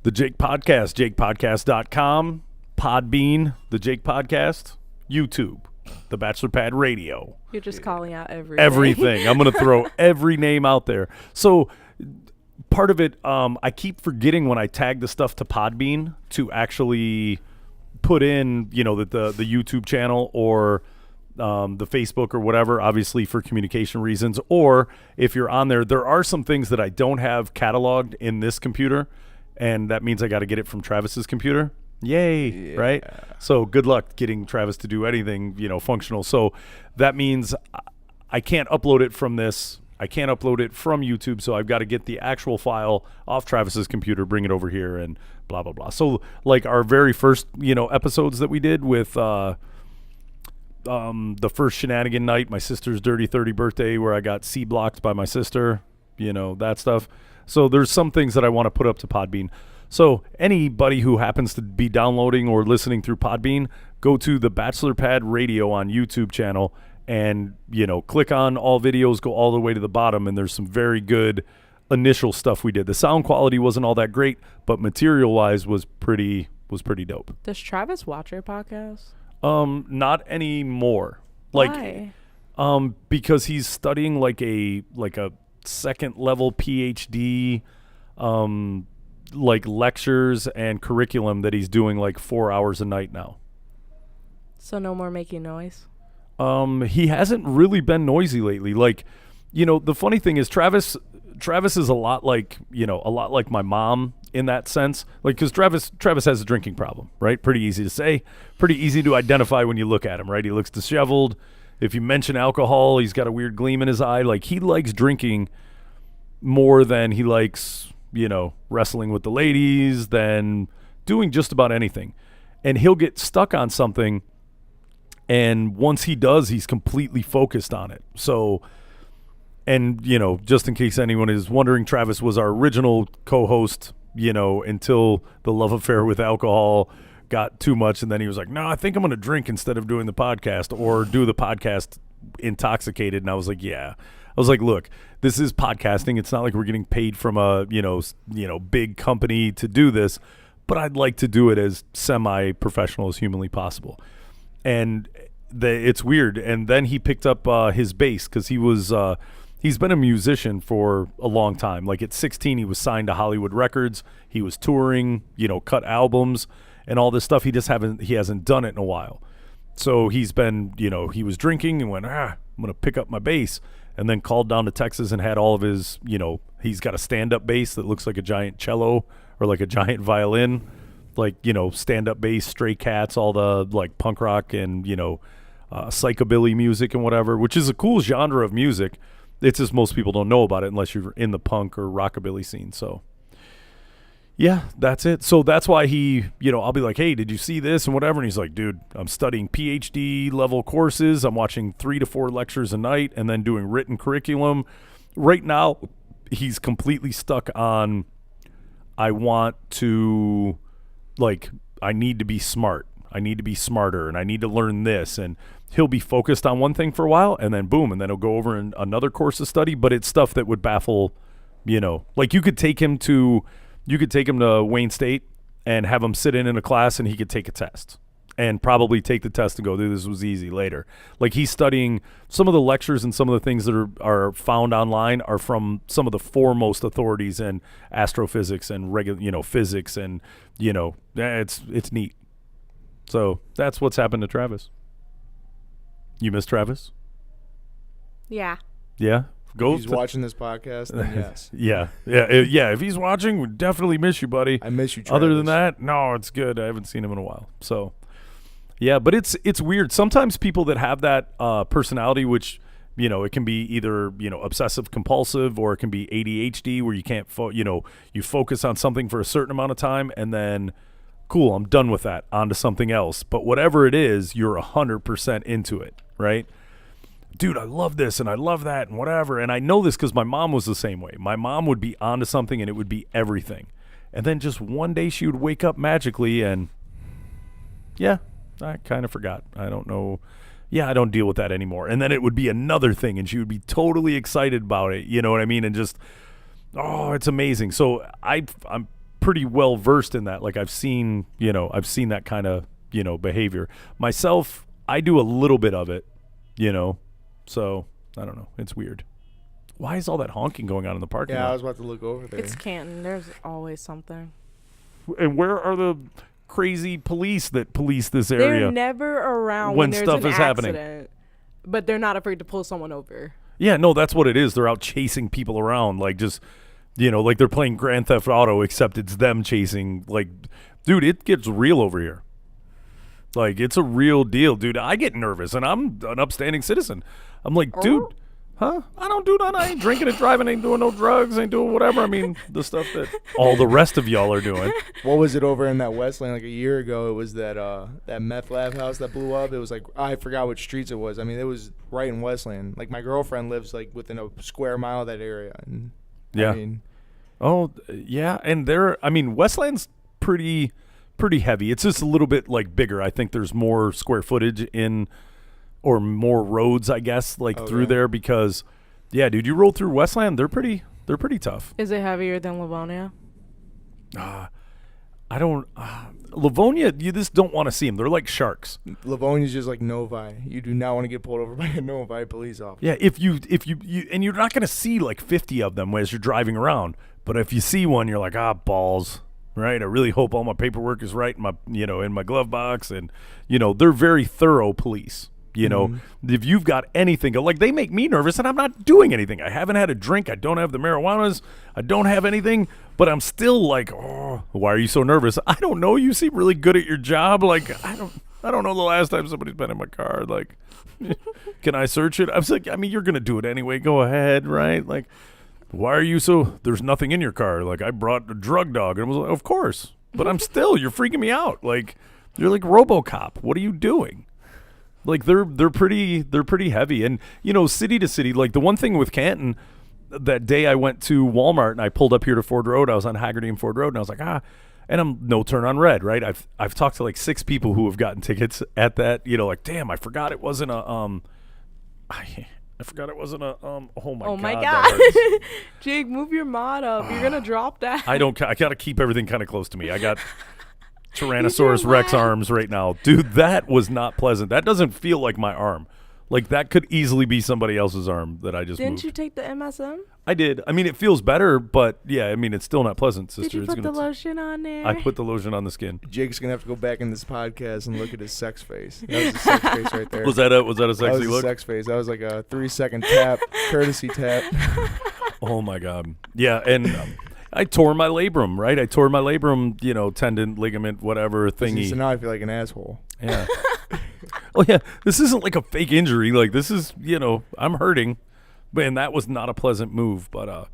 The Jake Podcast, jakepodcast.com, Podbean, The Jake Podcast, YouTube, The Bachelor Pad Radio. You're just calling out everything. Everything. I'm going to throw every name out there. So part of it, I keep forgetting when I tag the stuff to Podbean to actually put in, the YouTube channel or the Facebook or whatever, obviously for communication reasons. Or if you're on there, there are some things that I don't have cataloged in this computer, and that means I got to get it from Travis's computer. Yay, yeah. Right? So good luck getting Travis to do anything, functional. So that means I can't upload it from this. I can't upload it from YouTube, so I've got to get the actual file off Travis's computer, bring it over here, and blah, blah, blah. So like our very first, episodes that we did with the first shenanigan night, my sister's Dirty 30 birthday, where I got C-blocked by my sister, that stuff. So there's some things that I want to put up to Podbean. So anybody who happens to be downloading or listening through Podbean, go to the Bachelor Pad Radio on YouTube channel and, click on all videos, go all the way to the bottom, and there's some very good initial stuff we did. The sound quality wasn't all that great, but material-wise was pretty dope. Does Travis watch your podcast? Not anymore. Why? Because he's studying like a second level PhD, like lectures and curriculum that he's doing like 4 hours a night now. So no more making noise? He hasn't really been noisy lately. Like, the funny thing is Travis is a lot like my mom in that sense. Like, because Travis has a drinking problem, right? Pretty easy to say, pretty easy to identify when you look at him, right? He looks disheveled. If you mention alcohol, he's got a weird gleam in his eye. Like, he likes drinking more than he likes, wrestling with the ladies, than doing just about anything. And he'll get stuck on something, and once he does, he's completely focused on it. So, and, just in case anyone is wondering, Travis was our original co-host, until the love affair with alcohol got too much, and then he was like, no, I think I'm going to drink instead of doing the podcast, or do the podcast intoxicated. And I was like, yeah. I was like, look, this is podcasting. It's not like we're getting paid from a, big company to do this, but I'd like to do it as semi-professional as humanly possible. And it's weird. And then he picked up his bass, because he's been a musician for a long time. Like at 16, he was signed to Hollywood Records. He was touring, cut albums and all this stuff. He hasn't done it in a while. So he's been, he was drinking and went, I'm going to pick up my bass, and then called down to Texas and had all of his, he's got a stand-up bass that looks like a giant cello or like a giant violin, like, stand-up bass, Stray Cats, all the like punk rock and, psychobilly music and whatever, which is a cool genre of music. It's just most people don't know about it unless you're in the punk or rockabilly scene. So yeah, that's it. So that's why he, I'll be like, hey, did you see this and whatever? And he's like, dude, I'm studying PhD level courses. I'm watching 3 to 4 lectures a night and then doing written curriculum. Right now, he's completely stuck on, I need to be smart. I need to be smarter, and I need to learn this. And he'll be focused on one thing for a while, and then boom, and then he'll go over in another course of study. But it's stuff that would baffle, like you could take him to Wayne State and have him sit in a class, and he could take a test and probably take the test and go, dude, this was easy later. Like, he's studying some of the lectures, and some of the things that are found online are from some of the foremost authorities in astrophysics and physics, and it's neat. So that's what's happened to Travis. You miss Travis? Yeah. Yeah? If he's watching this podcast, then yes. Yeah. If he's watching, we definitely miss you, buddy. I miss you, Travis. Other than that, no, it's good. I haven't seen him in a while. So, yeah, but it's weird. Sometimes people that have that personality, which, it can be either, obsessive compulsive, or it can be ADHD, where you can't, you focus on something for a certain amount of time, and then, cool, I'm done with that, on to something else. But whatever it is, you're 100% into it, right? Dude, I love this and I love that and whatever. And I know this because my mom was the same way. My mom would be onto something and it would be everything. And then just one day she would wake up magically and, yeah, I kind of forgot. I don't know. Yeah, I don't deal with that anymore. And then it would be another thing and she would be totally excited about it. You know what I mean? And just, oh, it's amazing. So I'm pretty well versed in that. Like I've seen that kind of, behavior. Myself, I do a little bit of it, so I don't know. It's weird. Why is all that honking going on in the parking lot? Yeah, I was about to look over there. It's Canton. There's always something. And where are the crazy police that police this area? They're never around when there's stuff an is happening. accident, but they're not afraid to pull someone over. Yeah, no, that's what it is. They're out chasing people around, like just, like they're playing Grand Theft Auto, except it's them chasing. Like, dude, it gets real over here. Like, it's a real deal, dude. I get nervous, and I'm an upstanding citizen. I'm like, dude, huh? I don't do nothing. I ain't drinking and driving, ain't doing no drugs, ain't doing whatever. I mean, the stuff that all the rest of y'all are doing. What was it over in that Westland like a year ago? It was that meth lab house that blew up. It was like, I forgot which streets it was. I mean, it was right in Westland. Like, my girlfriend lives like within a square mile of that area. And Yeah. I mean, Oh, yeah, and Westland's pretty heavy. It's just a little bit like bigger. I think there's more square footage or more roads, I guess, like through there because, yeah, dude, you roll through Westland, they're pretty tough. Is it heavier than Livonia? I don't, Livonia, you just don't want to see them. They're like sharks. Livonia's just like Novi. You do not want to get pulled over by a Novi police officer. Yeah, if you and you're not going to see like 50 of them as you're driving around, but if you see one, you're like, balls. Right, I really hope all my paperwork is right in my, in my glove box, and they're very thorough police. If you've got anything, like they make me nervous, and I'm not doing anything. I haven't had a drink. I don't have the marijuanas. I don't have anything, but I'm still like, oh, why are you so nervous? I don't know. You seem really good at your job. Like I don't know the last time somebody's been in my car. Like, can I search it? I was like, I mean, you're gonna do it anyway. Go ahead, right? Like. Why are you so, there's nothing in your car? Like, I brought a drug dog. And I was like, of course. But you're freaking me out. Like, you're like RoboCop. What are you doing? Like, they're pretty heavy. And, city to city, like the one thing with Canton, that day I went to Walmart and I pulled up here to Ford Road. I was on Haggerty and Ford Road and I was like, and I'm no turn on red, right? I've talked to like 6 people who have gotten tickets at that, like, damn, I forgot it wasn't a, I forgot it wasn't a oh my god. Jake, move your mod up. You're gonna drop that. I gotta keep everything kind of close to me. I got Tyrannosaurus Rex arms right now. Dude, that was not pleasant. That doesn't feel like my arm. Like that could easily be somebody else's arm that I just Didn't moved. you take the MSM? I did. I mean, it feels better, but yeah, I mean, it's still not pleasant, sister. Did you put the lotion on there? I put the lotion on the skin. Jake's gonna have to go back in this podcast and look at his sex face. That was a sex face right there. Was that a That sexy was look? a sex face. That was like a 3-second tap, courtesy tap. Oh my god. Yeah, and I tore my labrum, right? I tore my labrum, tendon, ligament, whatever thingy. So now I feel like an asshole. Yeah. Oh yeah, this isn't like a fake injury. Like this is, I'm hurting, and that was not a pleasant move. But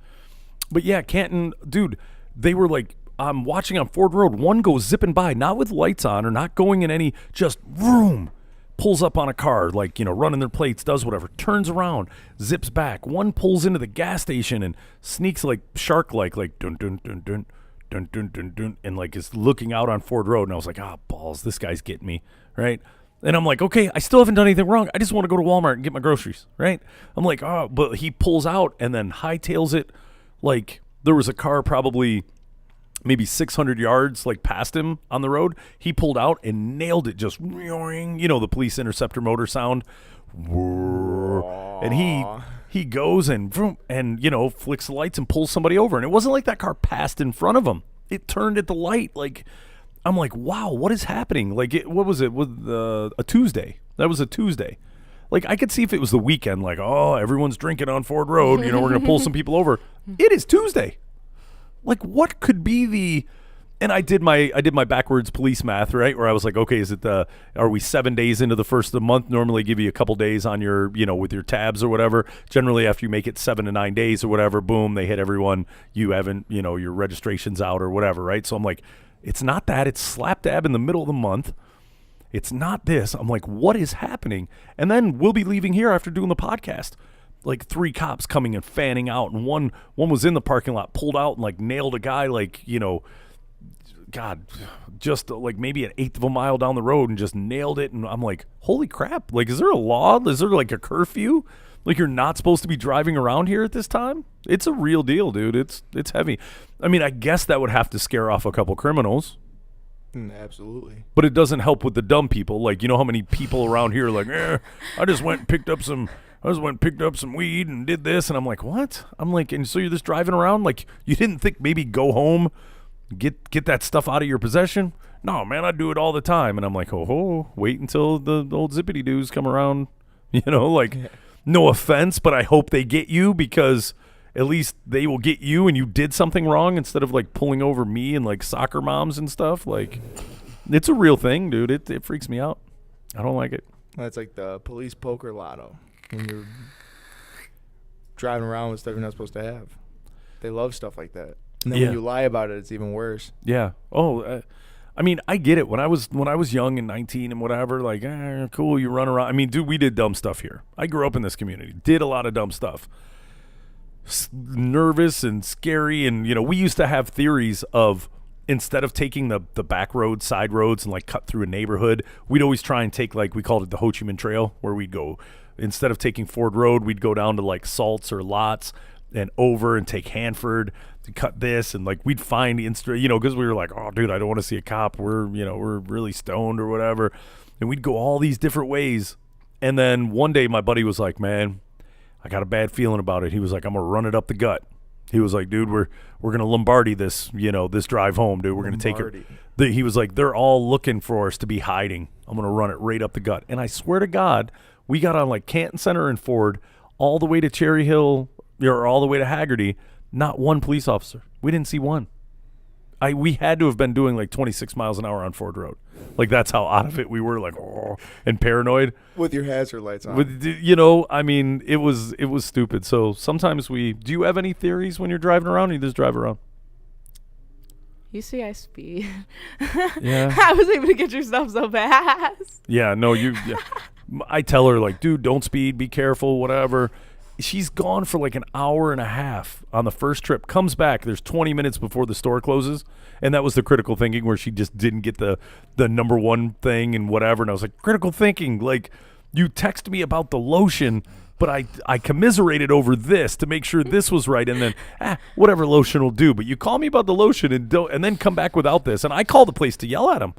yeah, Canton, dude, they were like, I'm watching on Ford Road. One goes zipping by, not with lights on or not going in any, just vroom, pulls up on a car, like running their plates, does whatever, turns around, zips back. One pulls into the gas station and sneaks like shark-like, like dun dun dun dun dun dun dun dun, and like is looking out on Ford Road. And I was like, balls, this guy's getting me, right? And I'm like, okay, I still haven't done anything wrong. I just want to go to Walmart and get my groceries, right? I'm like, but he pulls out and then hightails it. Like there was a car probably maybe 600 yards like past him on the road. He pulled out and nailed it, just, the police interceptor motor sound. And he goes and flicks the lights and pulls somebody over. And it wasn't like that car passed in front of him. It turned at the light. Like, I'm like, wow, what is happening? Like, what was it? With a Tuesday? That was a Tuesday. Like, I could see if it was the weekend, like, everyone's drinking on Ford Road. We're going to pull some people over. It is Tuesday. Like, what could be the? And I did my backwards police math, right? Where I was like, okay, is it are we 7 days into the first of the month? Normally give you a couple days on your, with your tabs or whatever. Generally, after you make it 7 to 9 days or whatever, boom, they hit everyone. You haven't, your registration's out or whatever, right? So I'm like, it's not that. It's slap dab in the middle of the month. It's not this. I'm like, what is happening? And then we'll be leaving here after doing the podcast. Like 3 cops coming and fanning out, and one was in the parking lot, pulled out and like nailed a guy, like, God, just like maybe an eighth of a mile down the road and just nailed it. And I'm like, holy crap. Like, is there a law? Is there like a curfew? Like, you're not supposed to be driving around here at this time? It's a real deal, dude. It's heavy. I mean, I guess that would have to scare off a couple criminals. Absolutely. But it doesn't help with the dumb people. Like, you know how many people around here are like, I just went and picked up some weed and did this. And I'm like, what? I'm like, and so you're just driving around? Like, you didn't think maybe go home, get that stuff out of your possession? No, man, I do it all the time. And I'm like, wait until the old zippity doos come around. You know, like, no offense, but I hope they get you, because at least they will get you and you did something wrong, instead of like pulling over me and like soccer moms and stuff. Like, it's a real thing, dude. It freaks me out. I don't like it. That's like the police poker lotto. When you're driving around with stuff you're not supposed to have. They love stuff like that. And then when you lie about it, it's even worse. Yeah. I mean, I get it. When I was young and 19 and whatever, like, cool, you run around. I mean, dude, we did dumb stuff here. I grew up in this community. Did a lot of dumb stuff. Nervous and scary. And, you know, we used to have theories of, instead of taking the back roads, side roads, and like cut through a neighborhood, we'd always try and take, like, we called it the Ho Chi Minh Trail, where we'd go, instead of taking Ford Road, we'd go down to like Salts or Lots and over and take Hanford to cut this. And like, we'd find you know, because we were like, oh dude, I don't want to see a cop, we're really stoned or whatever. And we'd go all these different ways. And then one day my buddy was like, man, I got a bad feeling about it. He was like, I'm gonna run it up the gut. He was like, dude, we're gonna Lombardi this, this drive home, dude. We're gonna take it. He was like, they're all looking for us to be hiding. I'm gonna run it right up the gut. And I swear to God, we got on like Canton Center and Ford all the way to Cherry Hill, or all the way to Haggerty. Not one police officer. We didn't see one. We had to have been doing like 26 miles an hour on Ford Road. Like, that's how out of it we were, like, and paranoid. With your hazard lights on. I mean, it was stupid. So sometimes do you have any theories when you're driving around, or you just drive around? You see, I speed. Yeah. I was able to get yourself so fast. Yeah, no, I tell her, like, dude, don't speed, be careful, whatever. She's gone for like an hour and a half on the first trip, comes back, there's 20 minutes before the store closes. And that was the critical thinking, where she just didn't get the number one thing and whatever. And I was like, critical thinking, like, you text me about the lotion, but I commiserated over this to make sure this was right. And then, whatever lotion will do. But you call me about the lotion and then come back without this. And I call the place to yell at him.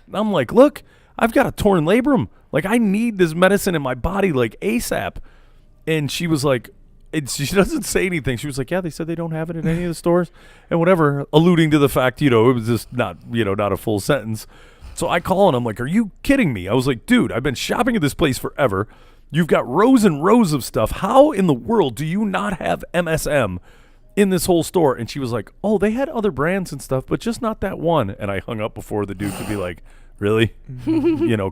And I'm like, look, I've got a torn labrum. Like, I need this medicine in my body, like, ASAP. And she was like, she doesn't say anything. She was like, yeah, they said they don't have it in any of the stores and whatever, alluding to the fact, it was just not a full sentence. So I call and I'm like, are you kidding me? I was like, dude, I've been shopping at this place forever. You've got rows and rows of stuff. How in the world do you not have MSM in this whole store? And she was like, oh, they had other brands and stuff, but just not that one. And I hung up before the dude could be like, really?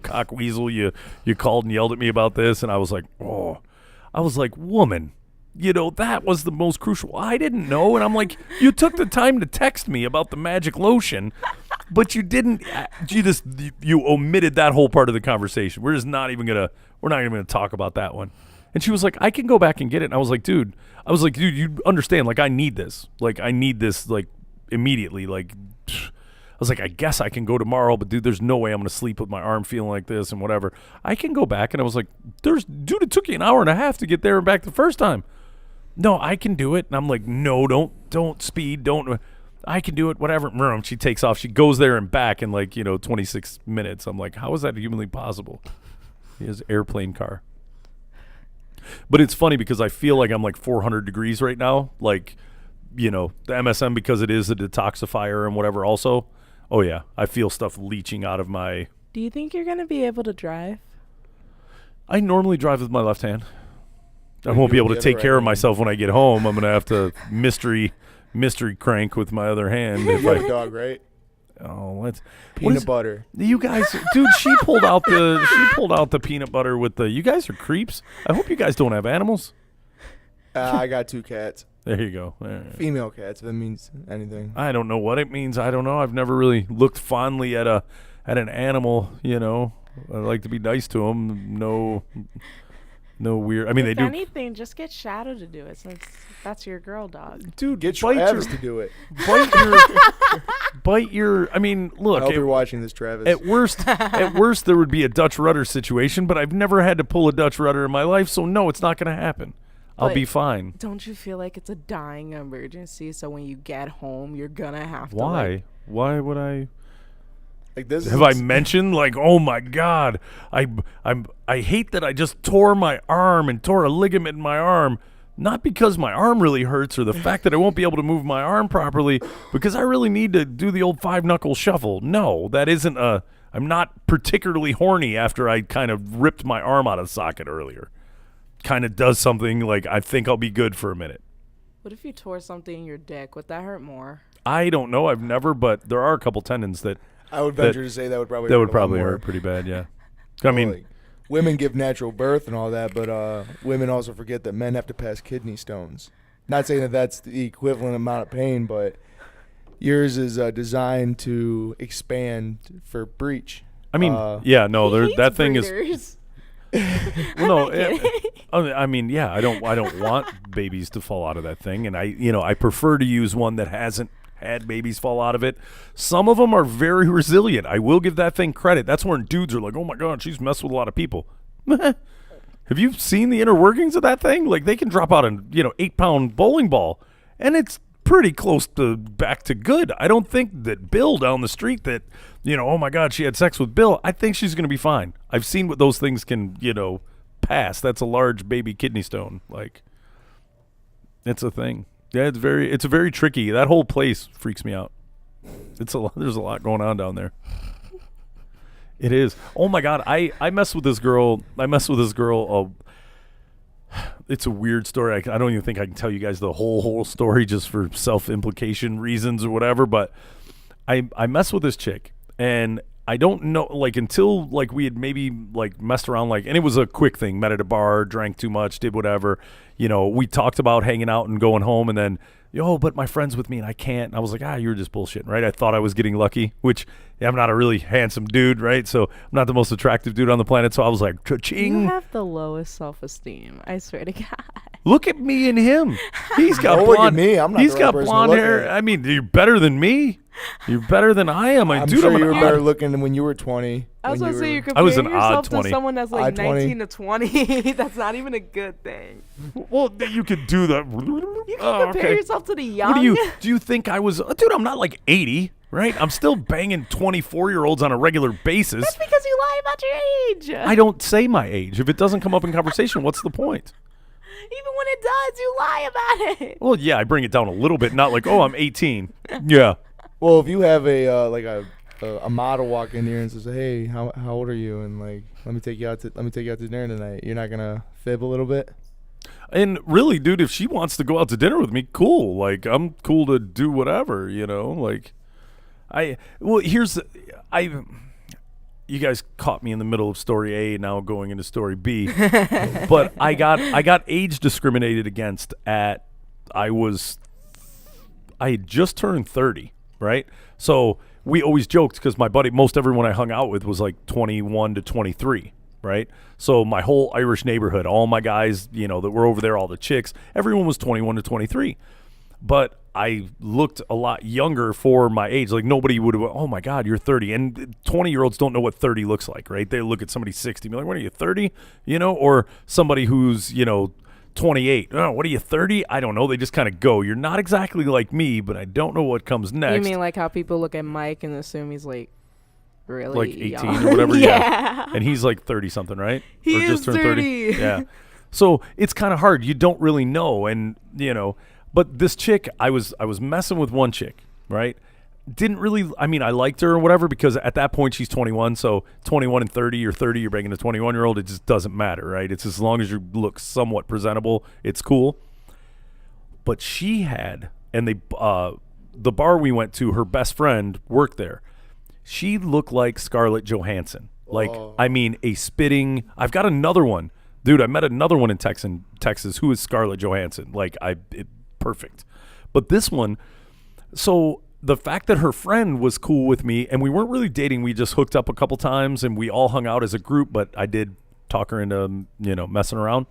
Cock weasel, you called and yelled at me about this. And I was like, oh. I was like, woman, that was the most crucial. I didn't know. And I'm like, you took the time to text me about the magic lotion, but you didn't, you omitted that whole part of the conversation. We're not even going to talk about that one. And she was like, I can go back and get it. And I was like, dude, you understand, like, I need this, like, immediately. Like, I was like, I guess I can go tomorrow, but dude, there's no way I'm going to sleep with my arm feeling like this and whatever. I can go back. And I was like, dude, it took you an hour and a half to get there and back the first time. No, I can do it. And I'm like, no, don't speed. I can do it. Whatever. She takes off. She goes there and back in 26 minutes. I'm like, how is that humanly possible? He has airplane car. But it's funny because I feel like I'm like 400 degrees right now. Like, the MSM, because it is a detoxifier and whatever also. Oh, yeah. I feel stuff leaching out of my... Do you think you're going to be able to drive? I normally drive with my left hand. I won't be able to take care of myself when I get home. I'm going to have to mystery crank with my other hand. If I dog, right? Oh, let's peanut butter. You guys, dude, she pulled out the peanut butter with the... You guys are creeps. I hope you guys don't have animals. I got 2 cats. There you go. Female cats, if that means anything. I don't know what it means. I don't know. I've never really looked fondly at an animal, I like to be nice to them. No weird. I mean, they do. If anything, just get Shadow to do it, since that's your girl dog. Dude, get Travis to do it. Bite your. I mean, look. I hope you're watching this, Travis. At worst, there would be a Dutch rudder situation, but I've never had to pull a Dutch rudder in my life, so no, it's not going to happen. I'll But be fine. don't you feel like it's a dying emergency? So when you get home, you're gonna have to. Why? Like, Why would I? Like this. Have I mentioned like, oh my God, I hate that I just tore my arm and tore a ligament in my arm. Not because my arm really hurts or the fact that I won't be able to move my arm properly, because I really need to do the old 5-knuckle shuffle. No, that isn't a. I'm not particularly horny after I kind of ripped my arm out of the socket earlier. Kind of does something like I think I'll be good for a minute. what if you tore something in your dick? Would that hurt more? I don't know. I've never, but there are a couple tendons that I would venture to say that would probably that hurt would a lot probably more. hurt pretty bad. Yeah. I mean, Like, women give natural birth and all that, but women also forget that men have to pass kidney stones. Not saying that that's the equivalent amount of pain, but yours is designed to expand for breech. I mean, yeah, no, He hates that thing is. breeders. Well, no, I mean, yeah, I don't want babies to fall out of that thing, and I prefer to use one that hasn't had babies fall out of it. Some of them are very resilient. I will give that thing credit. That's when dudes are like, "Oh my God, she's messed with a lot of people." Have you seen the inner workings of that thing? Like, they can drop out an 8-pound bowling ball, and it's pretty close to back to good. I don't think that Bill down the street that, oh my God, she had sex with Bill. I think she's going to be fine. I've seen what those things can, pass. That's a large baby kidney stone. Like, it's a thing. Yeah, it's very tricky. That whole place freaks me out. There's a lot going on down there. It is. Oh my God, I mess with this girl. It's a weird story. I don't even think I can tell you guys the whole story just for self-implication reasons or whatever, but I mess with this chick, and I don't know, like, until like we had maybe like messed around, like, and it was a quick thing, met at a bar, drank too much, did whatever, we talked about hanging out and going home, and then, but my friend's with me and I can't. And I was like, you were just bullshitting, right? I thought I was getting lucky, which I'm not a really handsome dude, right? So I'm not the most attractive dude on the planet. So I was like, cha-ching. You have the lowest self-esteem. I swear to God. Look at me and him. He's got Don't blonde. look at me. I'm not He's the got right person to blonde look hair. at. I mean, you're better than me. You're better than I am. I'm Dude, sure I'm you were an better odd. looking than when you were 20. I was when gonna say you're I was comparing an odd yourself 20. to someone that's like Odd 20. 19 to 20. That's not even a good thing. Well, you could do that. You can compare yourself to the young. What do you think I was? Dude, I'm not like 80, right? I'm still banging 24-year-olds on a regular basis. That's because you lie about your age. I don't say my age. If it doesn't come up in conversation, what's the point? Even when it does, you lie about it. Well, yeah, I bring it down a little bit, not like, I'm 18. Yeah. Well, if you have a model walk in here and says, "Hey, how old are you?" and like, let me take you out to dinner tonight, you're not gonna fib a little bit? And really, dude, if she wants to go out to dinner with me, cool. Like, I'm cool to do whatever, like, you guys caught me in the middle of story A, now going into story B. But I got age discriminated against I had just turned 30, right? So we always joked because my buddy, most everyone I hung out with was like 21 to 23, right? So my whole Irish neighborhood, all my guys, that were over there, all the chicks, everyone was 21 to 23. But I looked a lot younger for my age. Like, nobody would have, oh my God, you're 30. And 20-year-olds don't know what 30 looks like, right? They look at somebody 60 and be like, what are you, 30? Or somebody who's, 28. Oh, what are you, 30? I don't know. They just kind of go. You're not exactly like me, but I don't know what comes next. You mean like how people look at Mike and assume he's like really like 18 young. or whatever? Yeah. And he's like 30 something, right? He or is just turned 30. Yeah. So it's kind of hard. You don't really know. And, but this chick, I was messing with one chick, right? Didn't really, I liked her or whatever, because at that point she's 21. So 21 and 30 or 30, you're banging a 21-year-old. It just doesn't matter, right? It's as long as you look somewhat presentable, it's cool. But she had, and the bar we went to, her best friend worked there. She looked like Scarlett Johansson. Like, a spitting, I've got another one. Dude, I met another one in Texas who is Scarlett Johansson. Like, perfect. But this one, so the fact that her friend was cool with me, and we weren't really dating, we just hooked up a couple times and we all hung out as a group, but I did talk her into, messing around.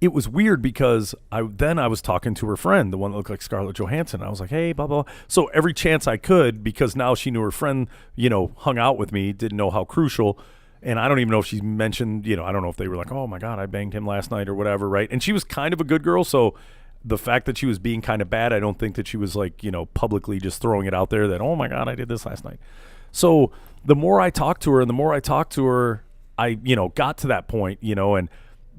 It was weird because I was talking to her friend, the one that looked like Scarlett Johansson. I was like, hey, blah, blah. So every chance I could, because now she knew her friend, hung out with me, didn't know how crucial. And I don't even know if she mentioned, I don't know if they were like, oh my God, I banged him last night or whatever, right? And she was kind of a good girl, so the fact that she was being kind of bad, I don't think that she was like, publicly just throwing it out there that, oh my God, I did this last night. So the more I talked to her, I, got to that point, and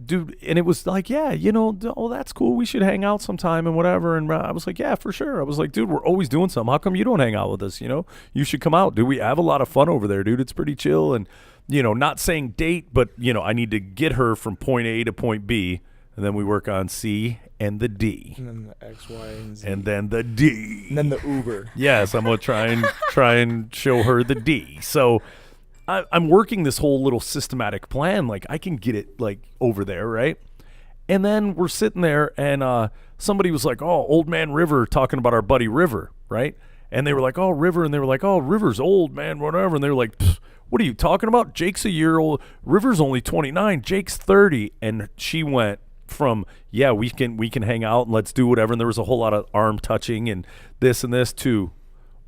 dude, and it was like, yeah, oh, that's cool. We should hang out sometime and whatever. And I was like, yeah, for sure. I was like, dude, we're always doing something. How come you don't hang out with us? You should come out, dude. We have a lot of fun over there, dude. It's pretty chill. And, not saying date, but, I need to get her from point A to point B. And then we work on C and the D. And then the X, Y, and Z. And then the D. And then the Uber. Yes, I'm going to try and show her the D. So I'm working this whole little systematic plan. Like, I can get it, like, over there, right? And then we're sitting there, and somebody was like, oh, Old Man River, talking about our buddy River, right? And they were like, oh, River. And they were like, oh, River's old, man, whatever. And they were like, what are you talking about? Jake's a year old. River's only 29. Jake's 30. And she went from, yeah, we can hang out and let's do whatever. And there was a whole lot of arm touching and this to,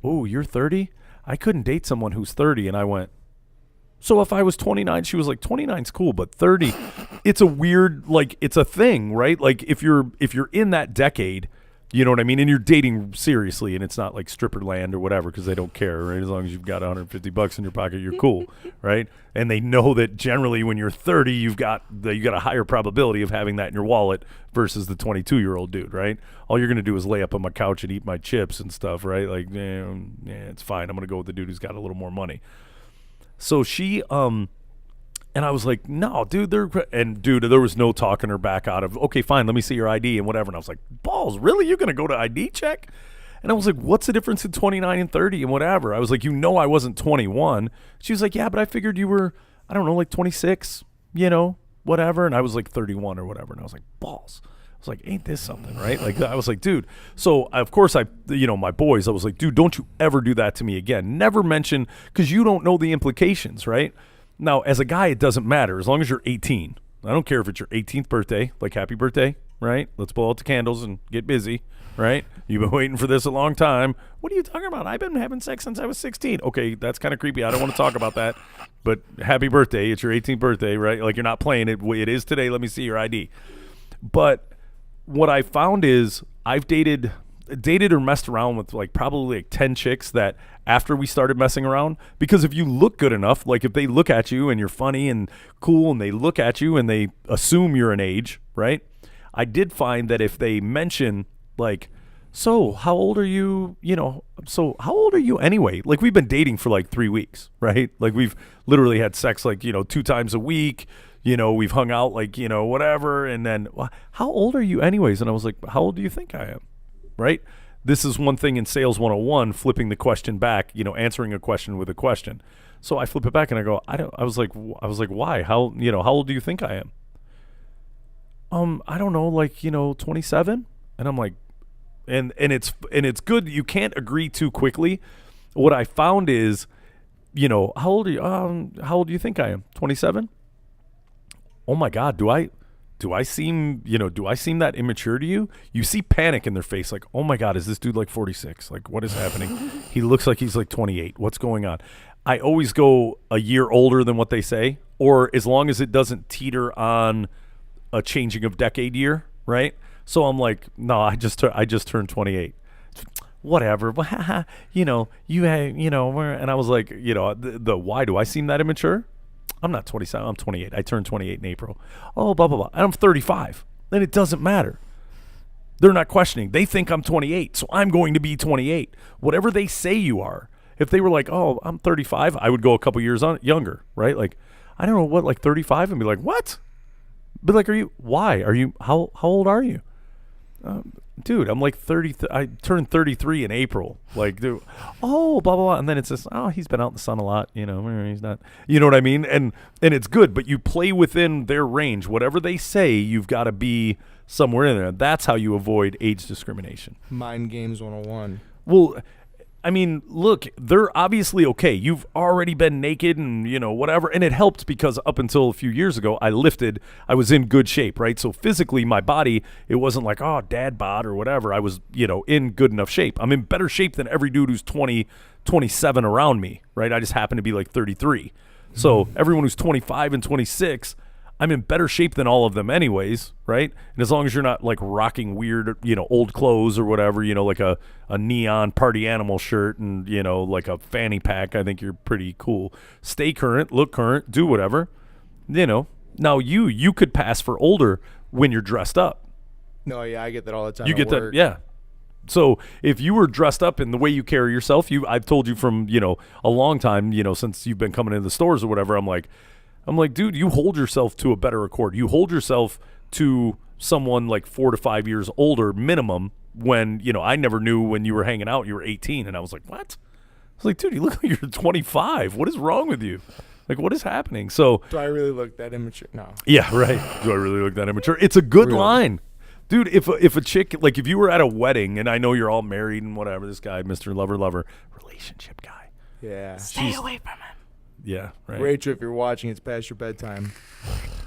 oh, you're 30? I couldn't date someone who's 30. And I went, so if I was 29, she was like, 29's cool, but 30, it's a weird, like, it's a thing, right? Like, if you're in that decade, you know what I mean? And you're dating seriously, and it's not like stripper land or whatever, because they don't care, right? As long as you've got $150 in your pocket, you're cool, right? And they know that generally when you're 30, you got a higher probability of having that in your wallet versus the 22-year-old dude, right? All you're going to do is lay up on my couch and eat my chips and stuff, right? Like, yeah, it's fine. I'm going to go with the dude who's got a little more money. So she, and I was like, no, dude, there was no talking her back out of, okay, fine, let me see your ID and whatever. And I was like, balls, really? You're going to go to ID check? And I was like, what's the difference in 29 and 30 and whatever? I was like, I wasn't 21. She was like, yeah, but I figured you were, I don't know, like 26, whatever. And I was like 31 or whatever. And I was like, balls. I was like, ain't this something, right? Like, I was like, dude. So, of course, my boys, I was like, dude, don't you ever do that to me again. Never mention, because you don't know the implications, right? Now, as a guy, it doesn't matter as long as you're 18. I don't care if it's your 18th birthday, like happy birthday, right? Let's blow out the candles and get busy, right? You've been waiting for this a long time. What are you talking about? I've been having sex since I was 16. Okay, that's kind of creepy. I don't want to talk about that. But happy birthday. It's your 18th birthday, right? Like, you're not playing it. It is today. Let me see your ID. But what I found is I've dated or messed around with like probably like 10 chicks that after we started messing around, because if you look good enough, like if they look at you and you're funny and cool and they look at you and they assume you're an age, right? I did find that if they mention like, so how old are you, so how old are you anyway? Like, we've been dating for like 3 weeks, right? Like, we've literally had sex like, 2 times a week. We've hung out like, whatever. And then, well, how old are you anyways? And I was like, how old do you think I am? Right? This is one thing in Sales 101, flipping the question back, answering a question with a question. So I flip it back and I go, I was like, why? How old do you think I am? I don't know, like, 27. And I'm like, and it's good. You can't agree too quickly. What I found is, how old are you? How old do you think I am? 27? Oh my God, do I seem that immature to you? You see panic in their face, like, oh my God, is this dude like 46? Like, what is happening? He looks like he's like 28. What's going on? I always go a year older than what they say, or as long as it doesn't teeter on a changing of decade year, right? So I'm like, no, I just turned 28. Whatever, and I was like, the why do I seem that immature? I'm not 27. I'm 28. I turned 28 in April. Oh, blah, blah, blah. And I'm 35. Then it doesn't matter. They're not questioning. They think I'm 28, so I'm going to be 28. Whatever they say you are. If they were like, oh, I'm 35, I would go a couple years younger, right? Like, I don't know what, like 35, and be like, what? But like, why? How old are you? Dude, I'm like 30. I turned 33 in April. Like, dude, oh, blah, blah, blah. And then it's just, oh, he's been out in the sun a lot. He's not, you know what I mean? And it's good, but you play within their range. Whatever they say, you've got to be somewhere in there. That's how you avoid age discrimination. Mind games 101. Well, I mean, look, they're obviously okay. You've already been naked and, whatever. And it helped because up until a few years ago, I was in good shape, right? So physically, my body, it wasn't like, oh, dad bod or whatever. I was, in good enough shape. I'm in better shape than every dude who's 20, 27 around me, right? I just happen to be like 33. So everyone who's 25 and 26, I'm in better shape than all of them anyways, right? And as long as you're not like rocking weird, old clothes or whatever, like a neon party animal shirt and, like a fanny pack, I think you're pretty cool. Stay current, look current, do whatever, Now you could pass for older when you're dressed up. No, yeah, I get that all the time. You at get work. that, yeah. So if you were dressed up in the way you carry yourself, I've told you from, a long time, since you've been coming into the stores or whatever, I'm like, dude, you hold yourself to a better accord. You hold yourself to someone like 4 to 5 years older minimum when, I never knew when you were hanging out, you were 18. And I was like, what? I was like, dude, you look like you're 25. What is wrong with you? Like, what is happening? So Do I really look that immature? No. yeah, right. Do I really look that immature? It's a good Really? line. Dude, if a chick, like if you were at a wedding and I know you're all married and whatever, this guy, Mr. Lover, relationship guy. Yeah. Stay away from him. Yeah, right. Rachel, if you're watching, it's past your bedtime.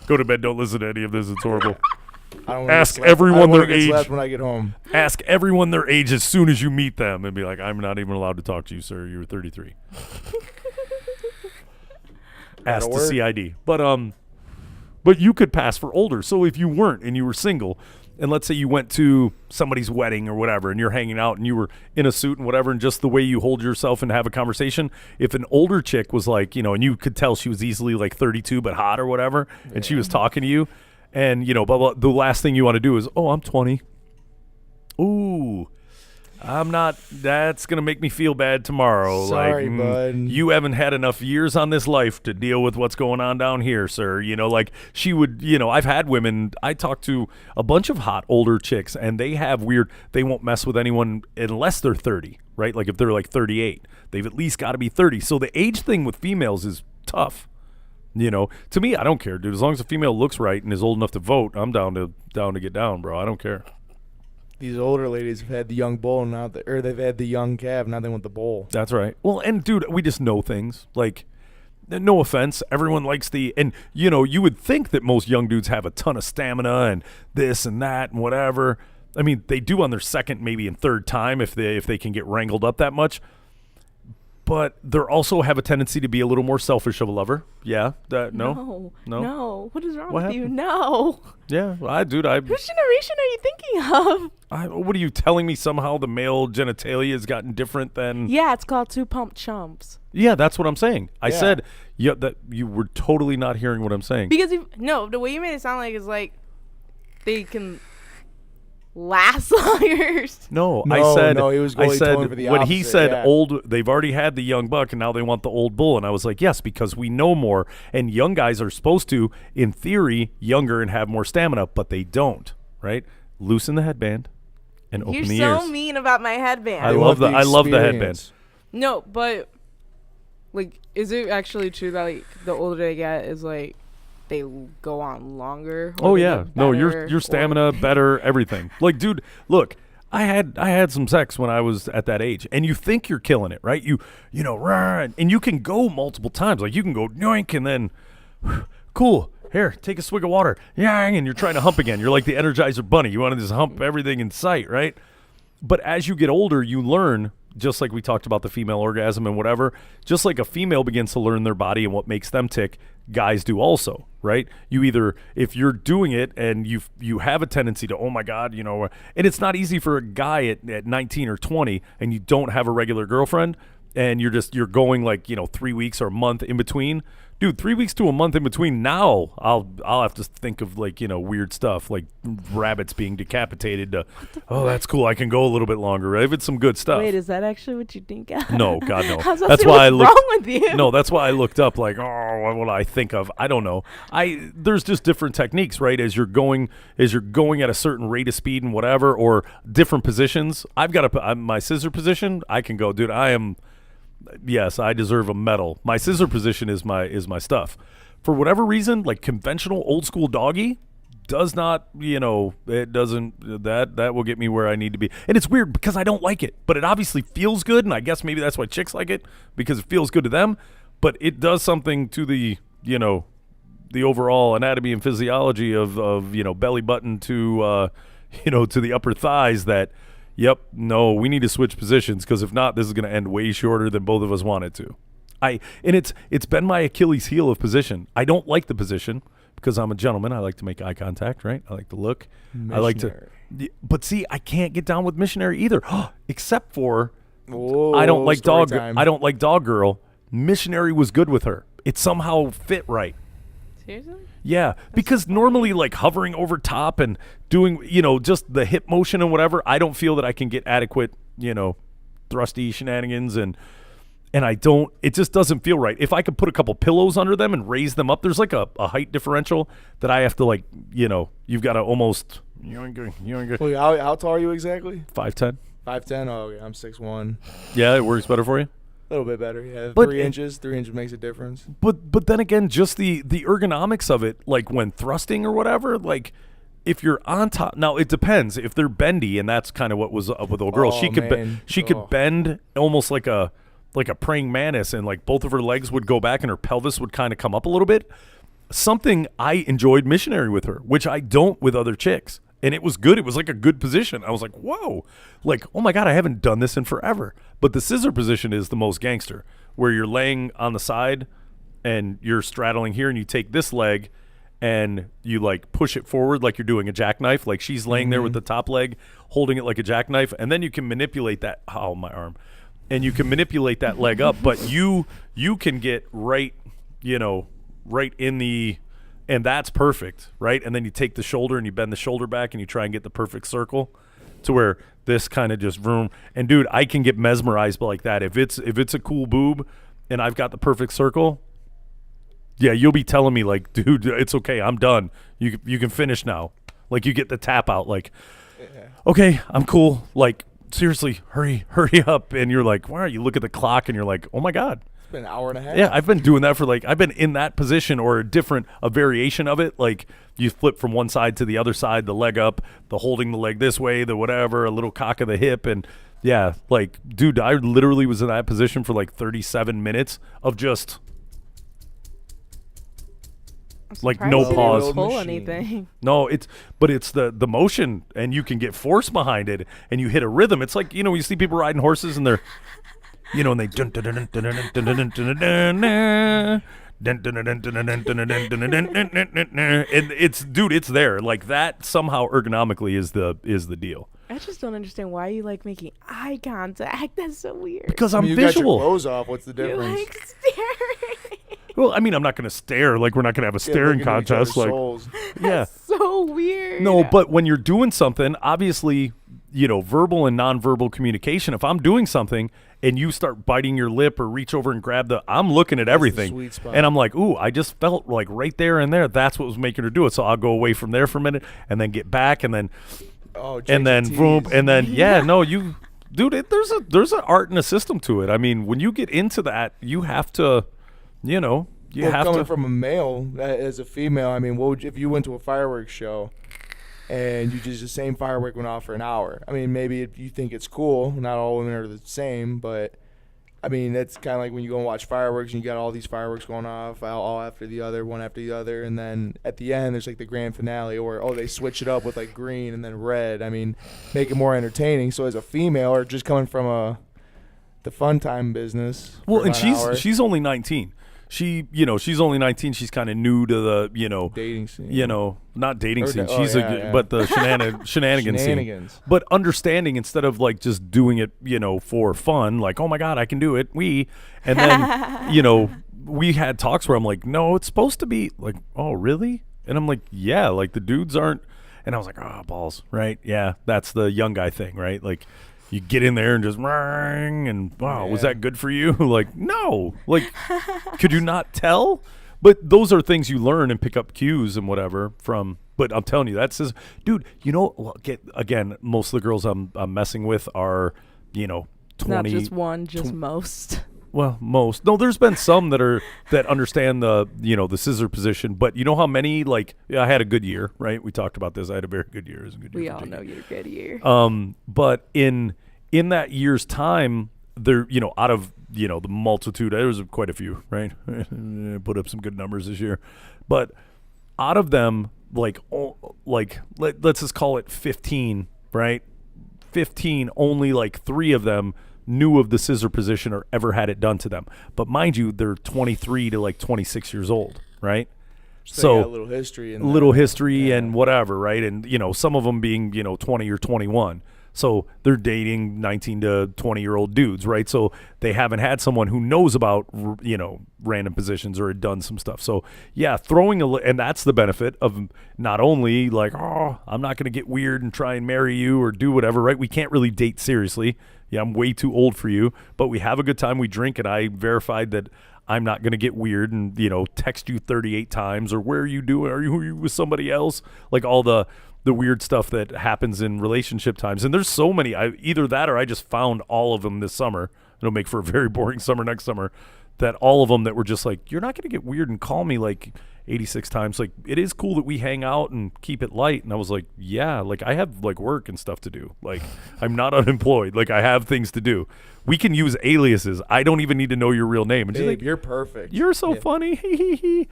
Go to bed. Don't listen to any of this. It's horrible. I don't wanna Ask get slapped. everyone I don't wanna their get age. slapped when I get home. Ask everyone their age as soon as you meet them and be like, I'm not even allowed to talk to you, sir. You're 33. Ask the work. CID. But you could pass for older. So if you weren't and you were single, and let's say you went to somebody's wedding or whatever, and you're hanging out and you were in a suit and whatever, and just the way you hold yourself and have a conversation, if an older chick was like, and you could tell she was easily like 32 but hot or whatever, and she was talking to you, and, blah, blah, the last thing you want to do is, oh, I'm 20. Ooh. I'm not. That's gonna make me feel bad tomorrow. Sorry, bud. You haven't had enough years on this life to deal with what's going on down here, sir. Like she would. I've had women. I talked to a bunch of hot older chicks, and they have weird. They won't mess with anyone unless they're 30, right? Like if they're like 38, they've at least got to be 30. So the age thing with females is tough. To me, I don't care, dude. As long as a female looks right and is old enough to vote, I'm down to get down, bro. I don't care. These older ladies have had the young bull or they've had the young calf. Now they want the bull. That's right. Well, and dude, we just know things. Like, no offense, everyone likes and you would think that most young dudes have a ton of stamina and this and that and whatever. I mean, they do on their second, maybe and third time if they can get wrangled up that much. But they also have a tendency to be a little more selfish of a lover. Yeah. No. What is wrong What with you? happened? No. Yeah. Whose generation are you thinking of? What are you telling me? Somehow the male genitalia has gotten different than. Yeah, it's called two pump chumps. Yeah, that's what I'm saying. I Yeah. said, yeah, that you were totally not hearing what I'm saying. Because the way you made it sound like is like they can last longer. No, No, I said. no, he was I going said for the when he opposite, said yeah. old, they've already had the young buck, and now they want the old bull. And I was like, yes, because we know more, and young guys are supposed to, in theory, younger and have more stamina, but they don't. Right? Loosen the headband and open You're the so ears. mean about my headband. I They love want I love the headband. experience. No, but like, is it actually true that like the older they get is like they go on longer? Or Oh they yeah, get no, better, your stamina better, everything. Like, dude, look, I had some sex when I was at that age, and you think you're killing it, right? You run, and you can go multiple times. Like you can go yoink, and then cool. Here, take a swig of water, yang, and you're trying to hump again. You're like the Energizer Bunny. You want to just hump everything in sight, right? But as you get older, you learn. Just like we talked about the female orgasm and whatever, just like a female begins to learn their body and what makes them tick, guys do also, right? You either, if you're doing it and you have a tendency to, oh my God, and it's not easy for a guy at 19 or 20 and you don't have a regular girlfriend and you're going like, 3 weeks or a month in between. Dude, 3 weeks to a month in between. Now I'll have to think of like, weird stuff like rabbits being decapitated. Oh, that's cool. I can go a little bit longer, right? If it's some good stuff. Wait, is that actually what you think? No, God, no. I was about to That's say, why I what's looked. wrong with you? No, that's why I looked up. Like, oh, what do I think of? I don't know. There's just different techniques, right? As you're going at a certain rate of speed and whatever, or different positions. I've got my scissor position. I can go, dude. Yes, I deserve a medal. My scissor position is my stuff. For whatever reason, like conventional old school doggy does not, it doesn't, that will get me where I need to be. And it's weird because I don't like it, but it obviously feels good. And I guess maybe that's why chicks like it, because it feels good to them, but it does something to the overall anatomy and physiology of belly button to, to the upper thighs that, yep, no, we need to switch positions because if not, this is going to end way shorter than both of us want it to. And it's been my Achilles heel of position. I don't like the position because I'm a gentleman. I like to make eye contact, right? I like to look. I like to. But see, I can't get down with missionary either, except for I don't like dog. I don't like dog girl. Missionary was good with her. It somehow fit right. Seriously? Yeah, because normally like hovering over top and doing, just the hip motion and whatever, I don't feel that I can get adequate, thrusty shenanigans and I don't, it just doesn't feel right. If I could put a couple pillows under them and raise them up, there's like a height differential that I have to like, you've got to almost, you ain't good. Well, how tall are you exactly? 5'10". 5'10". Oh, yeah, I'm 6'1". Yeah, it works better for you? A little bit better, yeah. But 3 inches. 3 inches makes a difference. But then again, just the ergonomics of it, like when thrusting or whatever, like if you're on top. Now it depends if they're bendy, and that's kind of what was up with old girl. She could bend almost like a praying mantis, and like both of her legs would go back and her pelvis would kind of come up a little bit. Something I enjoyed missionary with her, which I don't with other chicks. And it was good. It was like a good position. I was like, whoa. Like, oh my God, I haven't done this in forever. But the scissor position is the most gangster, where you're laying on the side and you're straddling here and you take this leg and you like push it forward like you're doing a jackknife. Like she's laying there with the top leg, holding it like a jackknife. And then you can manipulate that. Oh, my arm. And you can manipulate that leg up. But you can get right, right in the... And that's perfect, right? And then you take the shoulder and you bend the shoulder back and you try and get the perfect circle to where this kind of just vroom. And dude, I can get mesmerized by like that. If it's a cool boob and I've got the perfect circle, yeah, you'll be telling me like, dude, it's okay, I'm done. You can finish now. Like you get the tap out, like, okay, I'm cool. Like seriously, hurry up. And you're like, wow, you look at the clock and you're like, oh my God. An hour and a half. Yeah, I've been doing that for like I've been in that position or a variation of it. Like you flip from one side to the other side, the leg up, the holding the leg this way, the whatever, a little cock of the hip, and yeah, like dude, I literally was in that position for like 37 minutes of just like no pause. Pull anything. No, it's the motion, and you can get force behind it, and you hit a rhythm. It's like you see people riding horses and they're. And they and it's there like that somehow ergonomically is the deal. I just don't understand why you like making eye contact. That's so weird. Because I'm you visual. Got your clothes off. What's the difference? You like staring. Well, I mean, I'm not going to stare. Like, we're not going to have a staring contest. Like, yeah, so weird. No, but when you're doing something, obviously, verbal and nonverbal communication. If I'm doing something and you start biting your lip or reach over and grab I'm looking at everything, sweet spot. And I'm like, ooh, I just felt like right there and there. That's what was making her do it. So I'll go away from there for a minute and then get back and then, boom, and then dude, there's an art and a system to it. I mean, when you get into that, you have to, coming from a male as a female, I mean, if you went to a fireworks show and you just the same firework went off for an hour? I mean, maybe if you think it's cool, not all women are the same, but I mean, that's kind of like when you go and watch fireworks and you got all these fireworks going off all after the other, one after the other, and then at the end there's like the grand finale, or they switch it up with like green and then red. I mean, make it more entertaining. So as a female, or just coming from the fun time business, well, and she's only 19. She's only 19. She's kind of new to the, dating scene. Not dating scene. But the shenanigans scene. But understanding instead of like just doing it, for fun, like, oh my God, I can do it. And then, we had talks where I'm like, no, it's supposed to be like, oh, really? And I'm like, yeah, like the dudes aren't. And I was like, oh, balls, right? Yeah, that's the young guy thing, right? Like, you get in there and just ring and wow, was that good for you? Like, no. Like, could you not tell? But those are things you learn and pick up cues and whatever from. But I'm telling you, that says, dude, again, most of the girls I'm messing with are, 20. Not just one, just most. Well, most. No, there's been some that understand the scissor position, but you know how many, like, I had a good year, right? We talked about this. I had a very good year. It was a good year. We all know you're a good year. But in that year's time, there, out of, the multitude, there was quite a few, right? Put up some good numbers this year. But out of them, let's just call it 15, right? 15, only like 3 of them knew of the scissor position or ever had it done to them. But mind you, they're 23 to like 26 years old, right? So a little history and whatever, right? And some of them being 20 or 21. So they're dating 19 to 20-year-old dudes, right? So they haven't had someone who knows about, random positions or had done some stuff. So, yeah, and that's the benefit of not only like, oh, I'm not going to get weird and try and marry you or do whatever, right? We can't really date seriously. Yeah, I'm way too old for you, but we have a good time. We drink, and I verified that I'm not going to get weird and, text you 38 times or where are you doing? Are you with somebody else? Like all the weird stuff that happens in relationship times. And there's so many, either that or I just found all of them this summer. It'll make for a very boring summer next summer, that all of them that were just like, you're not going to get weird and call me like 86 times. Like, it is cool that we hang out and keep it light. And I was like, yeah, like I have like work and stuff to do. Like, I'm not unemployed. Like, I have things to do. We can use aliases. I don't even need to know your real name. And Babe, like, you're perfect. You're so funny.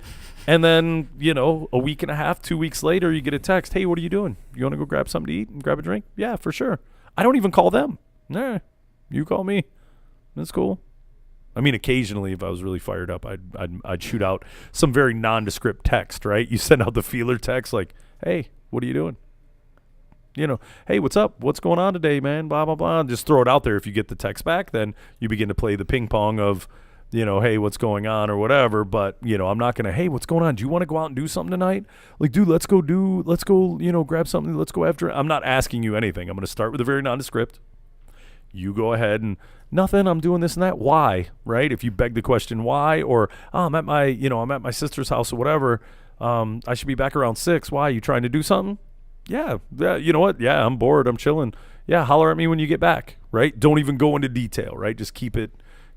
And then, a week and a half, 2 weeks later, you get a text. Hey, what are you doing? You want to go grab something to eat and grab a drink? Yeah, for sure. I don't even call them. Nah, you call me. That's cool. I mean, occasionally, if I was really fired up, I'd shoot out some very nondescript text, right? You send out the feeler text like, hey, what are you doing? Hey, what's up? What's going on today, man? Blah, blah, blah. Just throw it out there. If you get the text back, then you begin to play the ping pong of, hey, what's going on or whatever. But, I'm not going to, hey, what's going on? Do you want to go out and do something tonight? Like, dude, let's go, grab something. Let's go after. I'm not asking you anything. I'm going to start with a very nondescript. You go ahead and nothing. I'm doing this and that. Why? Right? If you beg the question, why? Or, oh, I'm at my sister's house or whatever. I should be back around 6. Why? You trying to do something? Yeah. You know what? Yeah, I'm bored. I'm chilling. Yeah. Holler at me when you get back. Right? Don't even go into detail. Right? Just keep it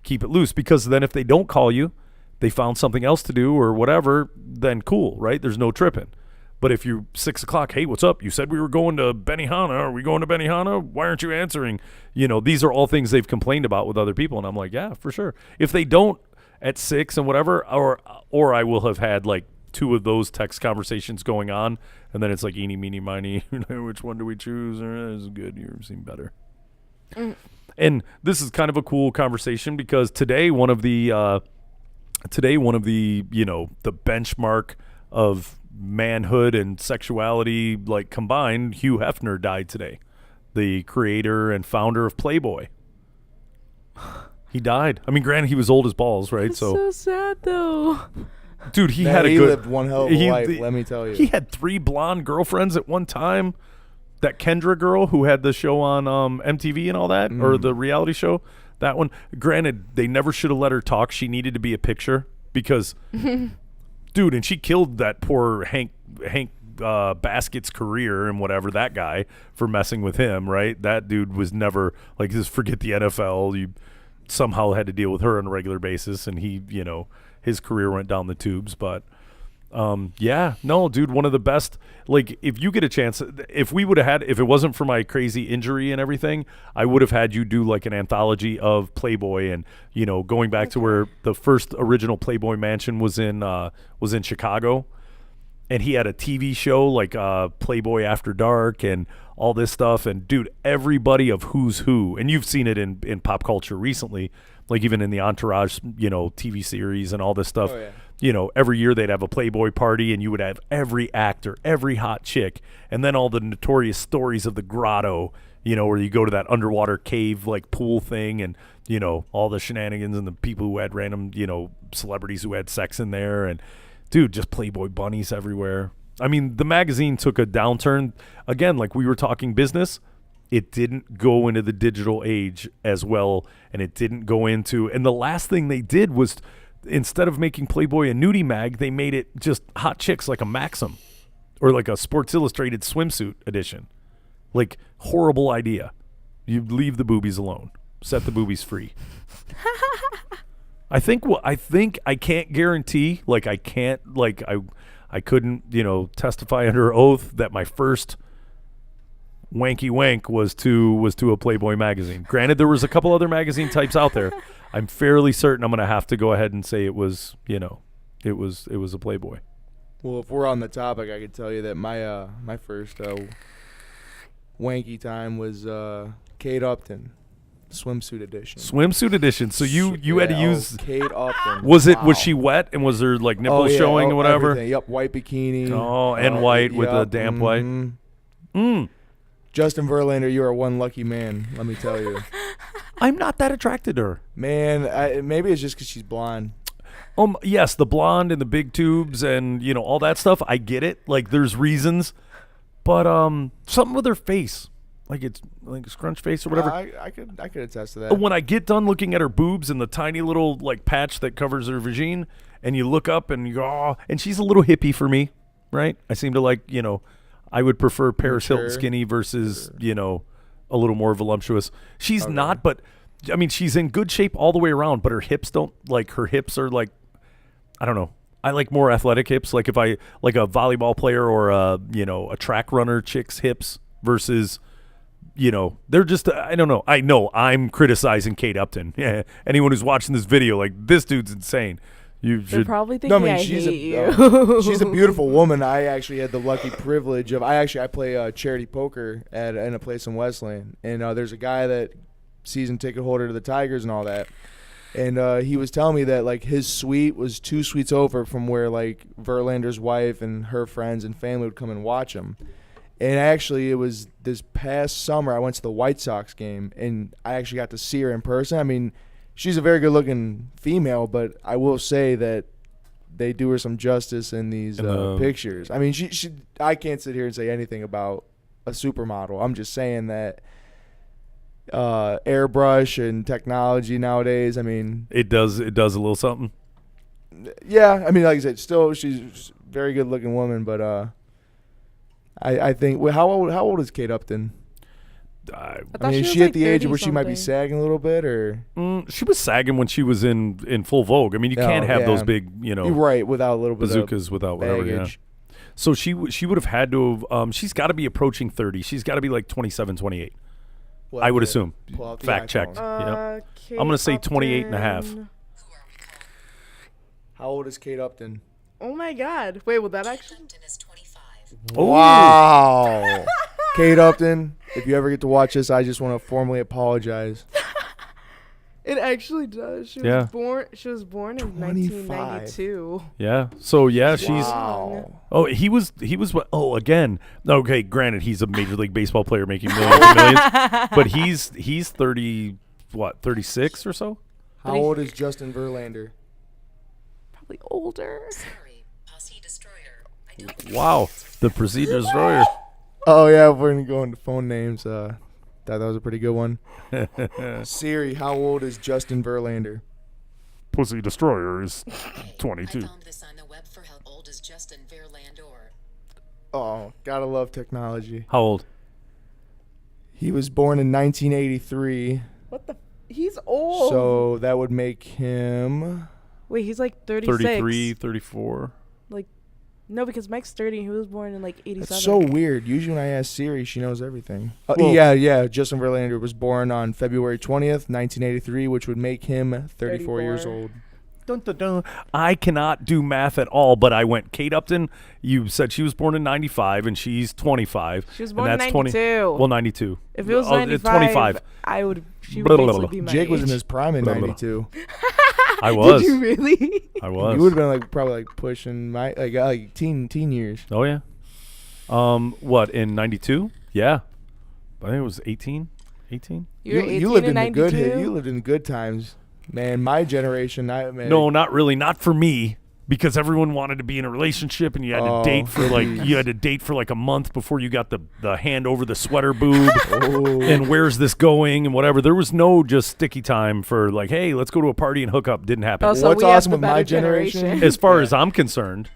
loose, because then if they don't call you, they found something else to do or whatever, then cool, right? There's no tripping. But if you're 6 o'clock, hey, what's up? You said we were going to Benihana. Are we going to Benihana? Why aren't you answering? These are all things they've complained about with other people. And I'm like, yeah, for sure. If they don't at 6 and whatever, or I will have had like 2 of those text conversations going on. And then it's like, eeny, meeny, miny. Which one do we choose? This is good. You seem better. And this is kind of a cool conversation because today one of the the benchmark of manhood and sexuality like combined, Hugh Hefner died today, the creator and founder of Playboy. He died. I mean, granted, he was old as balls, right? That's so sad though. Dude, he lived one hell of a life. Let me tell you, he had 3 blonde girlfriends at one time. That Kendra girl who had the show on MTV and all that, or the reality show, that one. Granted, they never should have let her talk. She needed to be a picture because, dude, and she killed that poor Hank Baskett's career and whatever, that guy, for messing with him, right? That dude was never, like, just forget the NFL. You somehow had to deal with her on a regular basis, and he, his career went down the tubes, but... dude, one of the best, like, if you get a chance, if it wasn't for my crazy injury and everything, I would have had you do like an anthology of Playboy and, going back to where the first original Playboy mansion was in Chicago, and he had a TV show like, Playboy After Dark and all this stuff. And dude, everybody of who's who, and you've seen it in pop culture recently, like even in the Entourage, TV series and all this stuff. Oh, yeah. Every year they'd have a Playboy party and you would have every actor, every hot chick, and then all the notorious stories of the grotto, where you go to that underwater cave, like pool thing, and, all the shenanigans and the people who had random, celebrities who had sex in there. And dude, just Playboy bunnies everywhere. I mean, the magazine took a downturn again, like we were talking business. It didn't go into the digital age as well. And it didn't go into, and the last thing they did was, instead of making Playboy a nudie mag, they made it just hot chicks, like a Maxim or like a Sports Illustrated swimsuit edition. Like, horrible idea. You leave the boobies alone. Set the boobies free. I can't guarantee, like I couldn't, testify under oath that my first wanky wank was to a Playboy magazine. Granted, there was a couple other magazine types out there. I'm fairly certain I'm going to have to go ahead and say it was a Playboy. Well, if we're on the topic, I could tell you that my first wanky time was Kate Upton. swimsuit edition. Swimsuit edition. So you had to use. Kate Upton. Was Wow. she wet and was there like nipples yeah, showing or whatever? Everything. Yep, white bikini. Oh, and white with the yep, damp white. Justin Verlander, you are one lucky man. Let me tell you, I'm not that attracted to her. man. Maybe it's just because she's blonde. Yes, the blonde and the big tubes and all that stuff. I get it. Like there's reasons, but something with her face, like it's like a scrunch face or whatever. I could attest to that. When I get done looking at her boobs and the tiny little like patch that covers her vagine, and you look up and you go, oh, and she's a little hippie for me, right? I seem to like, I would prefer Paris Hilton skinny versus, a little more voluptuous. She's not, but I mean, she's in good shape all the way around, but her hips her hips are like, I don't know. I like more athletic hips. Like if I like a volleyball player or a track runner chick's hips versus, they're just, I don't know. I know I'm criticizing Kate Upton. Yeah. Anyone who's watching this video, like this dude's insane. You They're should probably thinking I she's hate you. she's a beautiful woman. I actually had the lucky privilege of I play charity poker in a place in Westland, and there's a guy that season ticket holder to the Tigers and all that, and he was telling me that like his suite was 2 suites over from where like Verlander's wife and her friends and family would come and watch him. And actually, it was this past summer I went to the White Sox game, and I actually got to see her in person. I mean, she's a very good-looking female, but I will say that they do her some justice in these pictures. I mean, she I can't sit here and say anything about a supermodel. I'm just saying that airbrush and technology nowadays, I mean, it does a little something. Yeah, I mean, like I said, still she's a very good-looking woman, but I think how old is Kate Upton? I mean, is she at the age where she might be sagging a little bit, or she was sagging when she was in full vogue. I mean, you can't have those big, You're right, without a little bit bazookas, of without whatever. Yeah. So she would have had to have. She's got to be approaching 30. She's got to be like 27, 28. I would assume. Fact checked. Yep. I'm gonna say 28 and a half. How old is Kate Upton? Oh my God! Wait, will that actually? Upton is 25. Wow. Kate Upton, if you ever get to watch this, I just want to formally apologize. It actually does. She was born in 1992. Yeah. So yeah, she's. Wow. Oh, he was. Oh, again. Okay. Granted, he's a Major League Baseball player making millions and millions, but he's 30. What? 36 or so. How old is Justin Verlander? Probably older. Sorry, Posse Destroyer. I don't Wow. The Proceed Destroyer. Oh yeah, we're gonna go into phone names. Thought that was a pretty good one. Siri, how old is Justin Verlander? Pussy Destroyer is I 22. found this on the web for how old is Justin Verlander. Oh, gotta love technology. How old? He was born in 1983, What the? He's old. so that would make him. Wait, he's like 36. 33, 34. No, because Mike's 30. He was born in like 87. That's so weird. Usually when I ask Siri, she knows everything. Well- Yeah. Justin Verlander was born on February 20th, 1983, which would make him 34 years 34. old. Dun, dun, dun. I cannot do math at all, but I went Kate Upton. You said she was born in 95 and she's 25. She was born and in that's 92. Well, 92. If it was Oh, 95, 25. she Blah, would blah, basically blah. be my Jake was in age. his prime in Blah, blah. 92. I was. Did you really? I was. You would have been like probably like pushing my like teen years. Oh yeah. What in 92? Yeah. I think it was 18. 18. You were 18 you lived in in the good 92? you lived in good times, man. My generation, No, not really. Not for me. Because everyone wanted to be in a relationship, and you had to date for like a month before you got the hand over the sweater boob, and where's this going and whatever. There was no just sticky time for like, hey, let's go to a party and hook up. Didn't happen. Oh, so What's we have awesome the with my better generation? As far as I'm concerned,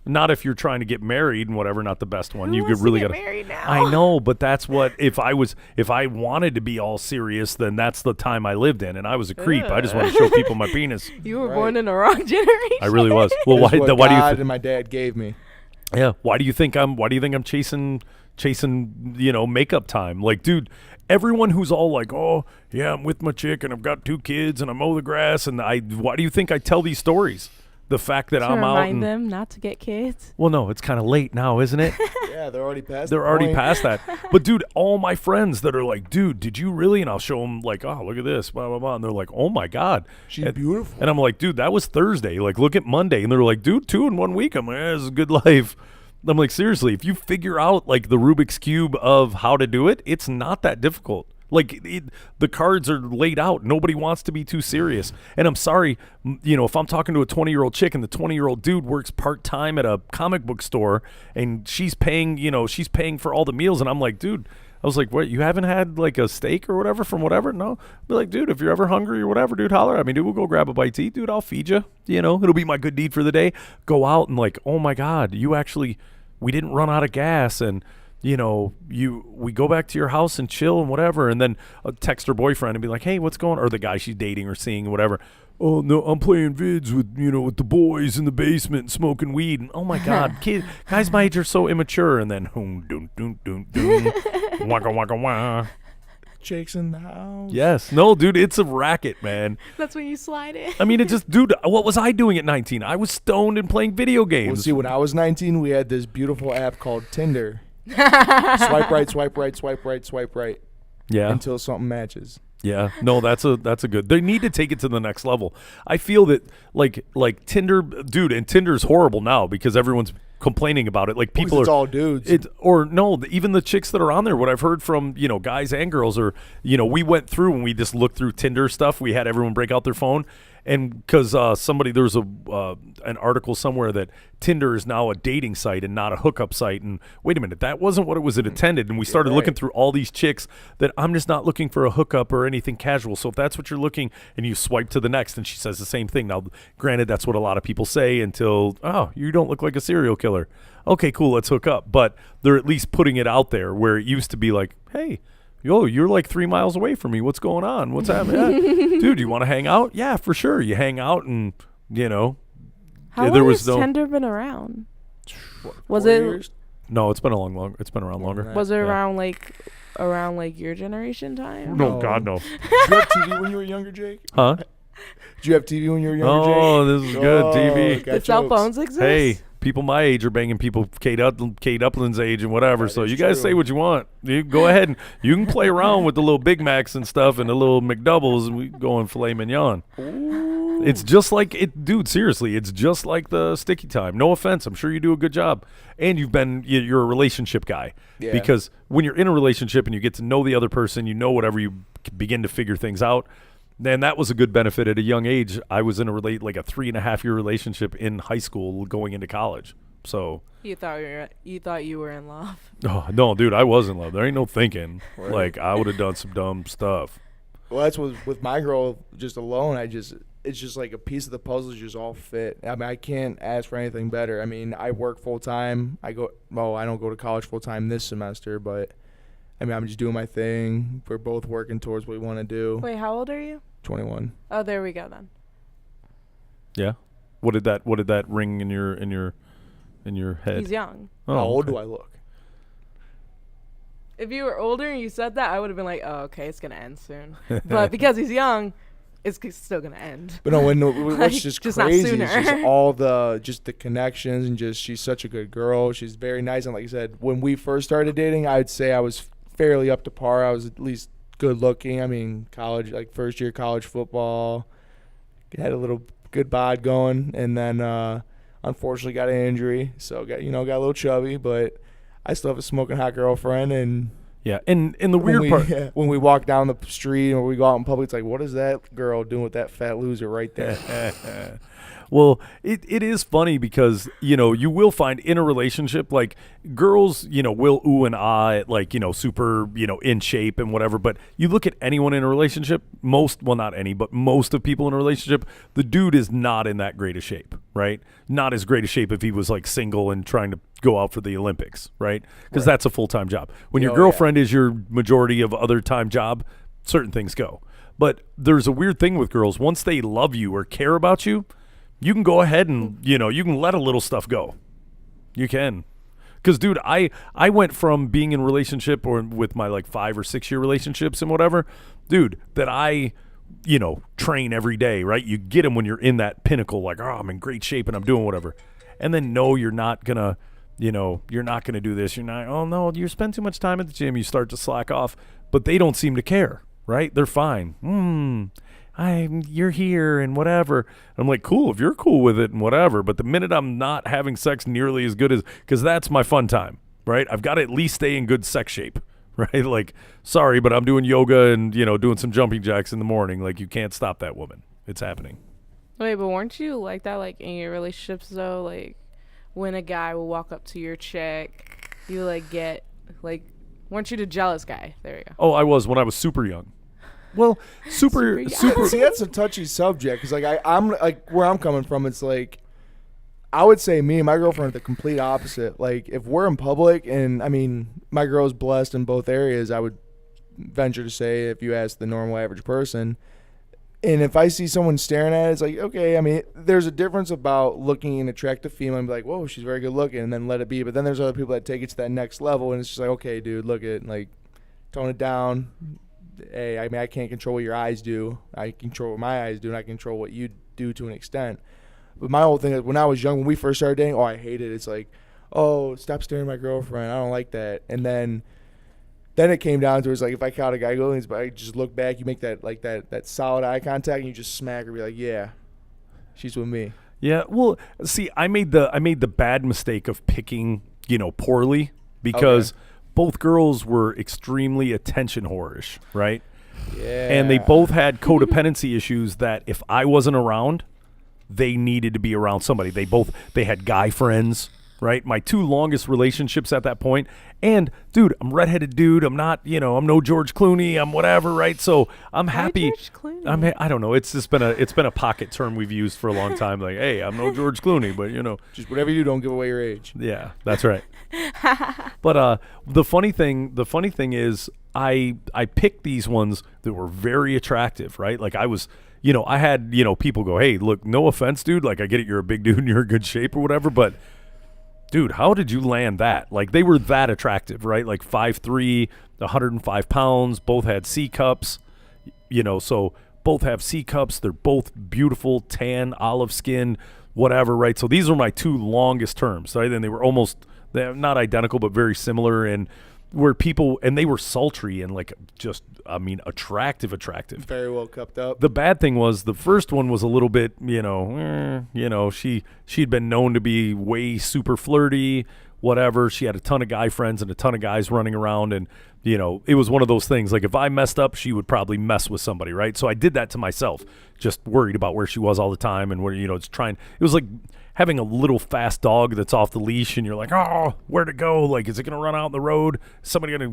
not if you're trying to get married and whatever. Not the best one. Who You wants could really to got get married now? I know, but that's what if I wanted to be all serious, then that's the time I lived in, and I was a creep. I just want to show people my penis. You were Right. born in the wrong generation. I really was. Well, That's what why do you? God and my dad gave me. Yeah. Why do you think I'm chasing makeup time? Like, dude, everyone who's all like, oh yeah, I'm with my chick and I've got 2 kids and I mow the grass and why do you think I tell these stories? the fact that To I'm out remind and them not to get kids. well, no, it's kind of late now, isn't it? Yeah, they're already past. They're the already point. past that. But dude, all my friends that are like, dude, did you really? And I'll show them like, oh, look at this, blah blah blah, and they're like, oh my god, She's and, beautiful. and I'm like, dude, that was Thursday. Like, look at Monday, and they're like, dude, 2 in 1 week. I'm like, this is a good life. I'm like, seriously, if you figure out like the Rubik's Cube of how to do it, it's not that difficult. Like the cards are laid out. Nobody wants to be too serious. And I'm sorry, if I'm talking to a 20-year-old chick and the 20-year-old dude works part-time at a comic book store and she's paying for all the meals, and I'm like, dude, I was like, what, you haven't had like a steak or whatever from whatever? No. Be like, dude, if you're ever hungry or whatever, dude, holler at me. Dude, we'll go grab a bite to eat. Dude, I'll feed you. It'll be my good deed for the day. Go out and like, oh my God, we didn't run out of gas, and we go back to your house and chill and whatever, and then text her boyfriend and be like, hey, what's going on? Or the guy she's dating or seeing or whatever. Oh no, I'm playing vids with the boys in the basement and smoking weed. And oh my God, guys my age are so immature. And then waka waka wah. Jake's in the house. Yes, no, dude, it's a racket, man. That's when you slide it. I mean, it just, dude, what was I doing at 19? I was stoned and playing video games. Well, see, when I was 19, we had this beautiful app called Tinder. Swipe right, swipe right, swipe right, swipe right. Yeah. Until something matches. Yeah, no, that's a good. They need to take it to the next level. I feel that like Tinder, dude, and Tinder's horrible now because everyone's complaining about it. Like people It's are all dudes. Even the chicks that are on there. What I've heard from guys and girls are we went through and we just looked through Tinder stuff. We had everyone break out their phone. And because there was an article somewhere that Tinder is now a dating site and not a hookup site. And wait a minute, that wasn't what it was intended. And we started looking through all these chicks that I'm just not looking for a hookup or anything casual. So if that's what you're looking, and you swipe to the next, and she says the same thing. Now, granted, that's what a lot of people say until, oh, you don't look like a serial killer. Okay, cool, let's hook up. But they're at least putting it out there where it used to be like, hey, yo, you're like 3 miles away from me. What's going on? What's happening? Dude, you want to hang out? Yeah, for sure. You hang out and, How there long was has no. Tinder been around? Was 4 it years? No, it's been it's been around longer. was it Yeah. around like your generation time? No, No. God, no. Did you have TV when you were younger, Jake? Huh? Did you have TV when you were younger, Jake? Oh, this is good. TV. got Did cell jokes. phones exist? Hey, people my age are banging people Kate Upland's age and whatever. That So is you guys true. say what you want. You go ahead and you can play around with the little Big Macs and stuff and the little McDoubles, and we go and filet mignon. It's just like it, dude. Seriously, it's just like the sticky time. No offense, I'm sure you do a good job, and you're a relationship guy. Yeah. Because when you're in a relationship and you get to know the other person, whatever, you begin to figure things out. Then that was a good benefit at a young age. I was in a 3.5-year relationship in high school going into college. So You thought you were in love. oh, no, dude, I was in love. There ain't no thinking. Right. Like I would have done some dumb stuff. Well, that's with my girl just alone. It's just like a piece of the puzzle is just all fit. I mean, I can't ask for anything better. I mean, I work full time. I don't go to college full time this semester, but I mean, I'm just doing my thing. We're both working towards what we want to do. Wait, how old are you? 21. Oh, there we go then. Yeah. What did that ring in your head? He's young. Oh, How old okay. do I look? If you were older and you said that, I would have been like, oh, okay, it's going to end soon. But because he's young, it's still going to end. But no, what's Like, just just not crazy is sooner. just all the connections and just she's such a good girl. She's very nice, and like I said, when we first started dating, I'd say I was fairly up to par. I was at least good looking. I mean, college, like first year college football, had a little good bod going, and then unfortunately got an injury, so got a little chubby, but I still have a smoking hot girlfriend. And Yeah, and the weird part. when we walk down the street or we go out in public, it's like, what is that girl doing with that fat loser right there? Well, it is funny because, you will find in a relationship, like girls, will ooh and ah at like, super, in shape and whatever. But you look at anyone in a relationship, not any, but most of people in a relationship, the dude is not in that great a shape, right? Not as great a shape if he was like single and trying to go out for the Olympics, right? Because Right. that's a full-time job. When your Oh, girlfriend is your majority of other time job, certain things go. But there's a weird thing with girls. Once they love you or care about you, you can go ahead and, you can let a little stuff go. You can. Because, dude, I went from being in a relationship or with my like 5 or 6 year relationships and whatever, dude, that I train every day, right? You get them when you're in that pinnacle, like, oh, I'm in great shape and I'm doing whatever. And then, no, you're not going to, you're not going to do this. You're not, oh, no, you spend too much time at the gym. You start to slack off. But they don't seem to care, right? They're fine. You're here and whatever. I'm like, cool, if you're cool with it and whatever. But the minute I'm not having sex nearly as good as, because that's my fun time, right? I've got to at least stay in good sex shape. Right? Like, sorry, but I'm doing yoga and, doing some jumping jacks in the morning. Like, you can't stop that woman. It's happening. Wait, but weren't you like that, like, in your relationships, though? Like, when a guy will walk up to your chick, you, like, get, like, weren't you the jealous guy? There you go. Oh, I was when I was super young. Well, super young. See, that's a touchy subject because, like, I'm like where I'm coming from. It's like I would say me and my girlfriend are the complete opposite. Like, if we're in public, and I mean, my girl's blessed in both areas, I would venture to say, if you ask the normal average person, and if I see someone staring at it, it's like, okay, I mean, there's a difference about looking at an attractive female and be like, whoa, she's very good looking, and then let it be. But then there's other people that take it to that next level, and it's just like, okay, dude, look at it, like, tone it down. Hey, I mean, I can't control what your eyes do. I control what my eyes do, and I control what you do to an extent. But my whole thing is, when I was young, when we first started dating, oh, I hated it. It's like, oh, stop staring at my girlfriend. I don't like that. And then it came down to, it's like, if I caught a guy going, I just look back, you make that, like, that solid eye contact, and you just smack her, be like, yeah, she's with me. Yeah, well, see, I made the bad mistake of picking, poorly because both girls were extremely attention whorish, right? Yeah. And they both had codependency issues that if I wasn't around, they needed to be around somebody. They had guy friends, right? My two longest relationships at that point. And dude, I'm redheaded dude. I'm not, I'm no George Clooney. I'm whatever, right? So I'm happy. George Clooney? I don't know. It's just been a pocket term we've used for a long time. Like, hey, I'm no George Clooney, but just whatever you do, don't give away your age. Yeah, that's right. But the funny thing is, I picked these ones that were very attractive, right? Like I was. I had, people go, hey, look, no offense, dude. Like, I get it. You're a big dude and you're in good shape or whatever. But, dude, how did you land that? Like, they were that attractive, right? Like 5'3", 105 pounds. Both had C cups, so both have C cups. They're both beautiful, tan, olive skin, whatever, right? So these are my two longest terms, right? And they're not identical, but very similar. And where people, and they were sultry and like just, attractive. Very well cupped up. The bad thing was the first one was a little bit, she'd been known to be way super flirty, whatever. She had a ton of guy friends and a ton of guys running around, and it was one of those things. Like if I messed up, she would probably mess with somebody, right? So I did that to myself, just worried about where she was all the time, and where it's trying. It was like having a little fast dog that's off the leash, and you're like, oh, where'd it go? Like, is it gonna run out in the road? Is somebody gonna,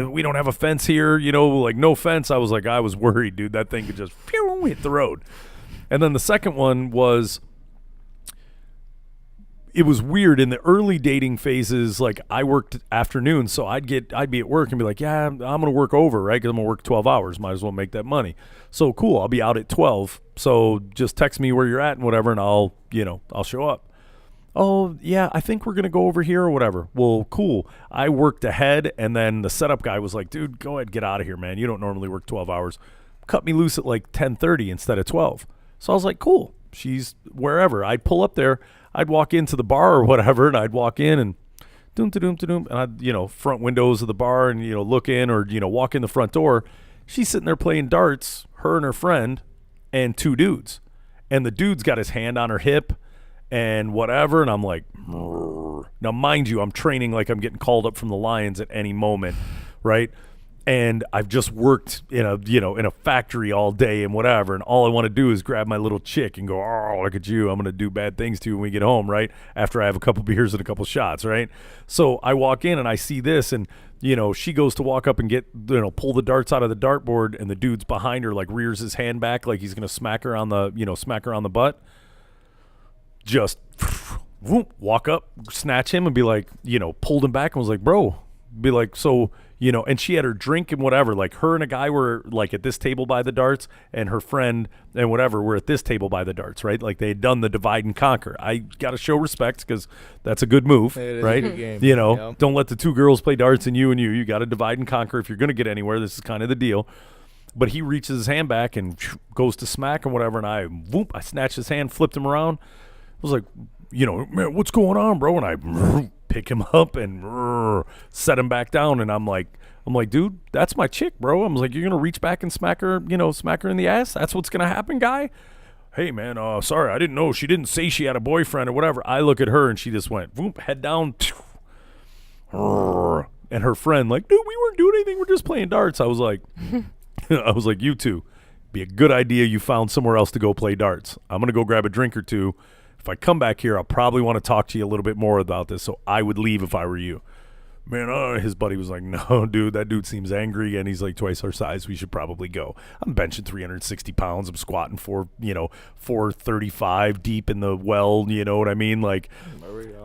we don't have a fence here, like no fence. I was worried, dude. That thing could just hit the road. And then the second one was, it was weird in the early dating phases. Like I worked afternoons, so I'd be at work and be like, yeah, I'm going to work over, right? Because I'm going to work 12 hours. Might as well make that money. So cool. I'll be out at 12. So just text me where you're at and whatever, and I'll show up. Oh, yeah, I think we're going to go over here or whatever. Well, cool. I worked ahead, and then the setup guy was like, dude, go ahead, get out of here, man. You don't normally work 12 hours. Cut me loose at like 10:30 instead of 12. So I was like, cool. She's wherever. I'd pull up there. I'd walk into the bar or whatever, and I'd walk in and doom, and I'd, front windows of the bar and, look in or, walk in the front door. She's sitting there playing darts, her and her friend, and two dudes. And the dude's got his hand on her hip and whatever, and I'm like, "Rrr." Now, mind you, I'm training like I'm getting called up from the Lions at any moment, right? And I've just worked in a factory all day and whatever, and all I want to do is grab my little chick and go, oh, look at you, I'm going to do bad things to you when we get home, right? After I have a couple beers and a couple shots, right? So I walk in and I see this, and she goes to walk up and get, pull the darts out of the dartboard, and the dude's behind her, like rears his hand back like he's going to smack her on the butt. Just whoop, walk up, snatch him, and be like, pulled him back and was like, bro, be like, so, and she had her drink and whatever, like her and a guy were like at this table by the darts, and her friend and whatever were at this table by the darts, right? Like they had done the divide and conquer. I got to show respect because that's a good move, right? A good game. Yep. Don't let the two girls play darts and you got to divide and conquer if you're going to get anywhere. This is kind of the deal. But he reaches his hand back and goes to smack and whatever, and I snatched his hand, flipped him around. I was like, man, what's going on, bro? And I pick him up and set him back down, and I'm like, dude, that's my chick, bro. I'm like, you're gonna reach back and smack her in the ass? That's what's gonna happen, guy? Hey, man, sorry, I didn't know. She didn't say she had a boyfriend or whatever. I look at her, and she just went, head down. And her friend, like, dude, we weren't doing anything. We're just playing darts. I was like, you two, be a good idea you found somewhere else to go play darts. I'm going to go grab a drink or two. If I come back here, I'll probably want to talk to you a little bit more about this, so I would leave if I were you. Man, his buddy was like, no, dude, that dude seems angry, and he's like twice our size. We should probably go. I'm benching 360 pounds. I'm squatting 435 deep in the well, you know what I mean? Like,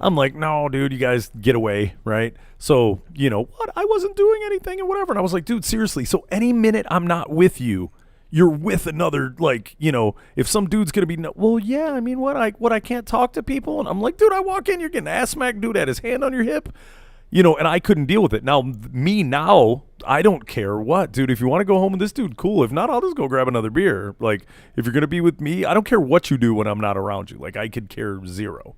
I'm like, no, dude, you guys get away, right? So, what? I wasn't doing anything and whatever. And I was like, dude, seriously, so any minute I'm not with you, you're with another, like, if some dude's going to be, well, yeah, I mean, I can't talk to people? And I'm like, dude, I walk in, you're getting ass smacked, dude, had his hand on your hip. And I couldn't deal with it. Now, I don't care what, dude. If you want to go home with this dude, cool. If not, I'll just go grab another beer. Like, if you're going to be with me, I don't care what you do when I'm not around you. Like, I could care zero.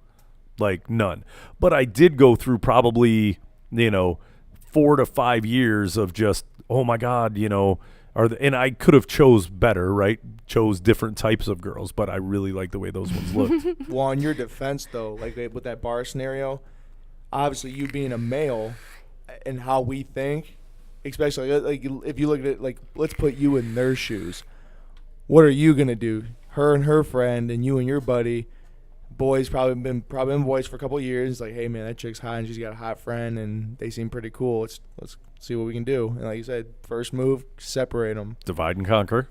Like, none. But I did go through probably, 4 to 5 years of just, oh, my God, and I could have chose better, right? Chose different types of girls, but I really like the way those ones looked. Well, on your defense, though, like with that bar scenario, obviously you being a male and how we think, especially like if you look at it, like, let's put you in their shoes. What are you going to do? Her and her friend and you and your buddy, boys probably been boys for a couple of years. Like, hey, man, that chick's hot and she's got a hot friend and they seem pretty cool. Let's see what we can do. And like you said, first move, separate them. Divide and conquer.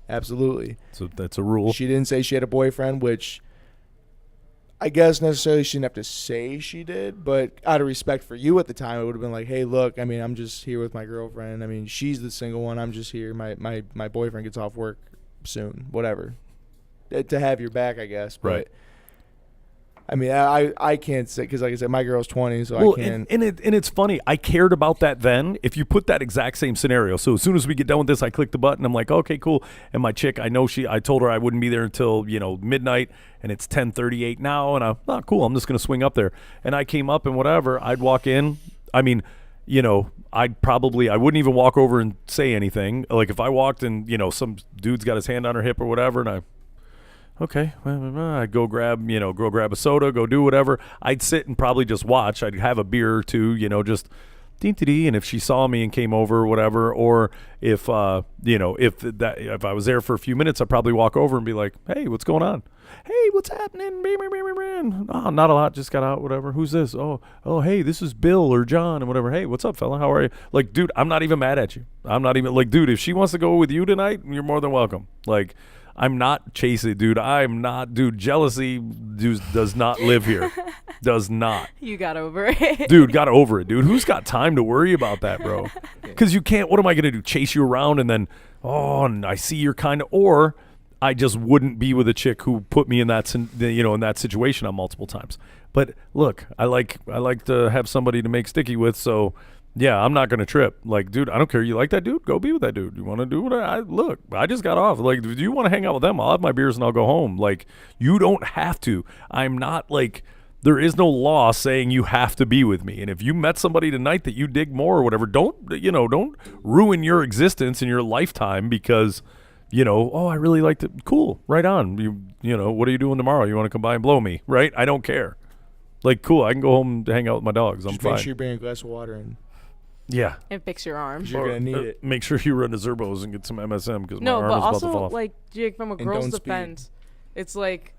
Absolutely. So that's a rule. She didn't say she had a boyfriend, which I guess necessarily she didn't have to say she did, but out of respect for you at the time, it would have been like, hey, look, I mean, I'm just here with my girlfriend. I mean, she's the single one. I'm just here. My boyfriend gets off work soon, whatever. To have your back, I guess. But, right. I mean, I can't say, because like I said, my girl's 20, so well, I can't. And it's funny. I cared about that then. If you put that exact same scenario, so as soon as we get done with this, I click the button. I'm like, okay, cool. And my chick, I told her I wouldn't be there until midnight, and it's 10:38 now, and cool. I'm just gonna swing up there. And I came up and whatever. I'd walk in. I mean, I wouldn't even walk over and say anything. Like if I walked and some dude's got his hand on her hip or whatever, and okay, I'd go grab a soda, go do whatever. I'd sit and probably just watch. I'd have a beer or two, just dee. And if she saw me and came over or whatever, or if if I was there for a few minutes, I'd probably walk over and be like, hey, what's going on? Hey, what's happening? Oh, not a lot, just got out, whatever. Who's this? Oh, hey, this is Bill or John and whatever. Hey, what's up, fella? How are you? Like, dude, I'm not even mad at you. I'm not even like, dude, if she wants to go with you tonight, you're more than welcome. Like, I'm not chasing, dude. Jealousy does not live here. Does not. You got over it. Dude, got over it, dude. Who's got time to worry about that, bro? Because you can't, what am I going to do? Chase you around and then, and I see you're kind of, or I just wouldn't be with a chick who put me in that, in that situation on multiple times. But look, I like to have somebody to make sticky with, so yeah, I'm not going to trip. Like, dude, I don't care. You like that dude? Go be with that dude. You want to do what I just got off. Like, if you want to hang out with them, I'll have my beers and I'll go home. Like, you don't have to. I'm not like, there is no law saying you have to be with me. And if you met somebody tonight that you dig more or whatever, don't ruin your existence in your lifetime because, I really liked it. Cool. Right on. What are you doing tomorrow? You want to come by and blow me? Right? I don't care. Like, cool. I can go home to hang out with my dogs. I'm fine. Make sure you bring a glass of water in. Yeah. And fix your arm. You're going to need it. Make sure you run to Zerbos and get some MSM because my arm is about to fall off. No, but also, like, Jake, from a girl's defense, it's like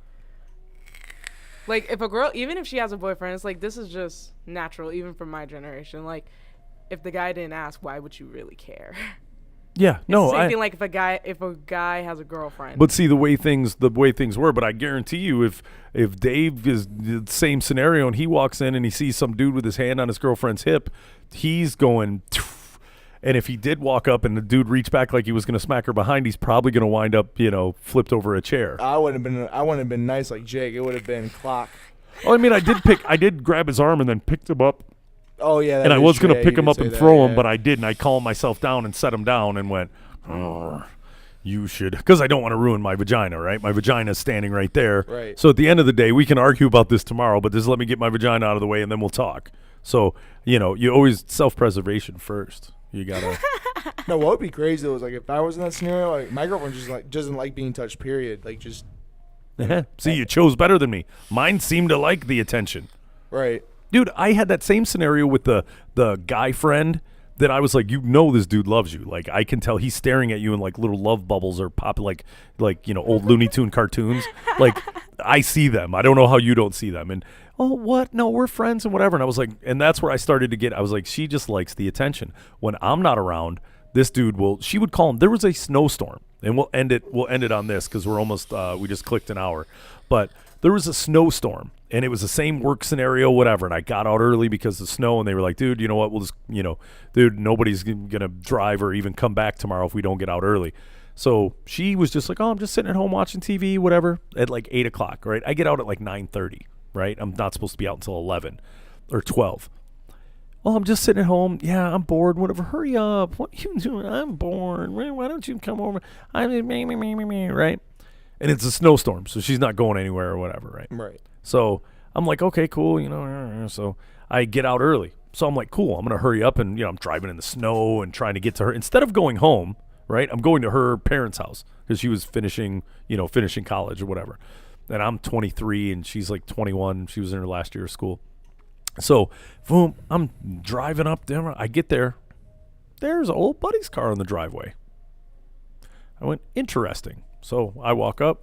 if a girl, even if she has a boyfriend, it's like, this is just natural, even from my generation. Like, if the guy didn't ask, why would you really care? Yeah, no, same thing like if a guy has a girlfriend. But see the way things were. But I guarantee you, if Dave is the same scenario and he walks in and he sees some dude with his hand on his girlfriend's hip, he's going. And if he did walk up and the dude reached back like he was going to smack her behind, he's probably going to wind up, flipped over a chair. I wouldn't have been nice like Jake. It would have been clock. Oh, I mean, I did grab his arm and then picked him up. Oh, yeah. And I was going to pick him up and throw him, but I didn't. I calmed myself down and set him down and went, You should, because I don't want to ruin my vagina, right? My vagina's standing right there. Right. So at the end of the day, we can argue about this tomorrow, but just let me get my vagina out of the way and then we'll talk. So, you always self-preservation first. You got to. No, what would be crazy though is like if I was in that scenario, like my girlfriend just like doesn't like being touched. Period. Like just. See, you chose better than me. Mine seemed to like the attention. Right. Dude, I had that same scenario with the guy friend that I was like, this dude loves you. Like, I can tell he's staring at you and like little love bubbles are popping like old Looney Tune cartoons. Like, I see them. I don't know how you don't see them. And, oh, what? No, we're friends and whatever. And I was like, and that's where I started to get, I was like, she just likes the attention. When I'm not around, this dude she would call him. There was a snowstorm. And we'll end it on this because we're almost, we just clicked an hour. But there was a snowstorm. And it was the same work scenario, whatever. And I got out early because of snow. And they were like, dude, you know what? We'll just, dude, nobody's going to drive or even come back tomorrow if we don't get out early. So she was just like, oh, I'm just sitting at home watching TV, whatever, at like 8 o'clock, right? I get out at like 9:30, right? I'm not supposed to be out until 11 or 12. Oh, I'm just sitting at home. Yeah, I'm bored. Whatever. Hurry up. What are you doing? I'm bored. Why don't you come over? Right? And it's a snowstorm, so she's not going anywhere or whatever, right? Right. So I'm like, okay, cool, so I get out early. So I'm like, cool, I'm going to hurry up and, I'm driving in the snow and trying to get to her. Instead of going home, right, I'm going to her parents' house because she was finishing college or whatever. And I'm 23 and she's like 21. She was in her last year of school. So, boom, I'm driving up there. I get there. There's old buddy's car in the driveway. I went, interesting. So I walk up,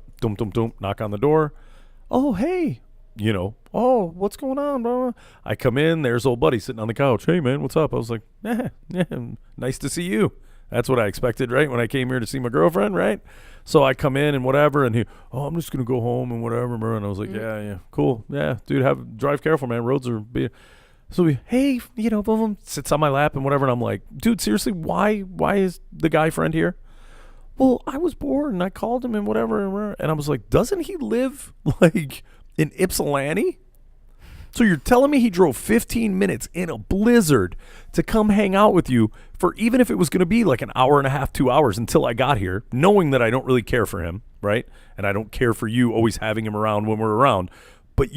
knock on the door. Oh, hey. Oh, what's going on, bro? I come in, there's old buddy sitting on the couch. Hey, man, what's up? I was like, nice to see you. That's what I expected, right, when I came here to see my girlfriend, right? So I come in and whatever, and I'm just going to go home and whatever, bro. And I was like, yeah, cool. Yeah, dude, drive careful, man. Roads are So hey, boom, sits on my lap and whatever, and I'm like, dude, seriously, why is the guy friend here? Well, I was bored, and I called him and whatever, and I was like, doesn't he live, like, in Ypsilanti? So you're telling me he drove 15 minutes in a blizzard to come hang out with you for even if it was going to be like an hour and a half, 2 hours until I got here, knowing that I don't really care for him, right? And I don't care for you always having him around when we're around. But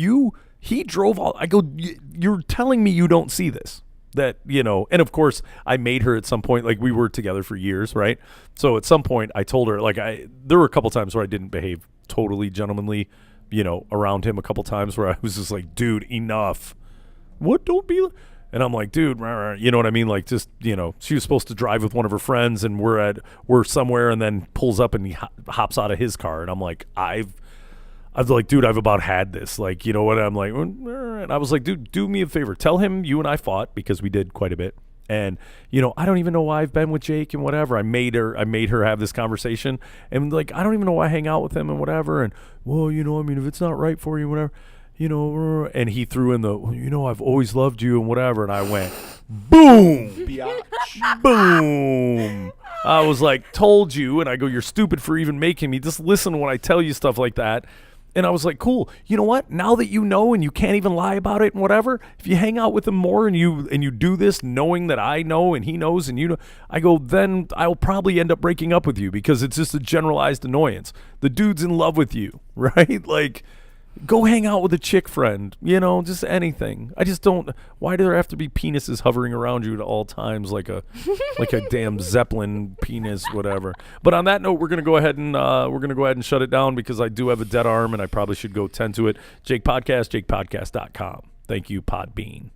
he drove all, I go, you're telling me you don't see this. That, and of course I made her at some point, like we were together for years, right? So at some point I told her, like there were a couple times where I didn't behave totally gentlemanly, around him a couple times where I was just like, dude, enough. What? Don't be. And I'm like, dude, you know what I mean? Like, just, she was supposed to drive with one of her friends and we're somewhere, and then pulls up and he hops out of his car. And I'm like, I've like, dude, I've about had this. Like, you know what? I'm like, and I was like, dude, do me a favor. Tell him you and I fought because we did quite a bit. And, I don't even know why I've been with Jake and whatever. I made her have this conversation. And, like, I don't even know why I hang out with him and whatever. And, well, if it's not right for you, whatever, and he threw in the, I've always loved you and whatever. And I went, boom, Biatch. boom. I was like, told you. And I go, you're stupid for even making me. Just listen when I tell you stuff like that. And I was like, cool, you know what? Now that you know and you can't even lie about it and whatever, if you hang out with him more and you do this knowing that I know and he knows and I go, then I'll probably end up breaking up with you because it's just a generalized annoyance. The dude's in love with you, right? Like, go hang out with a chick friend, just anything. I just don't. Why do there have to be penises hovering around you at all times, like a damn Zeppelin penis, whatever? But on that note, we're gonna go ahead and shut it down because I do have a dead arm and I probably should go tend to it. Jake Podcast, JakePodcast.com. Thank you, Podbean.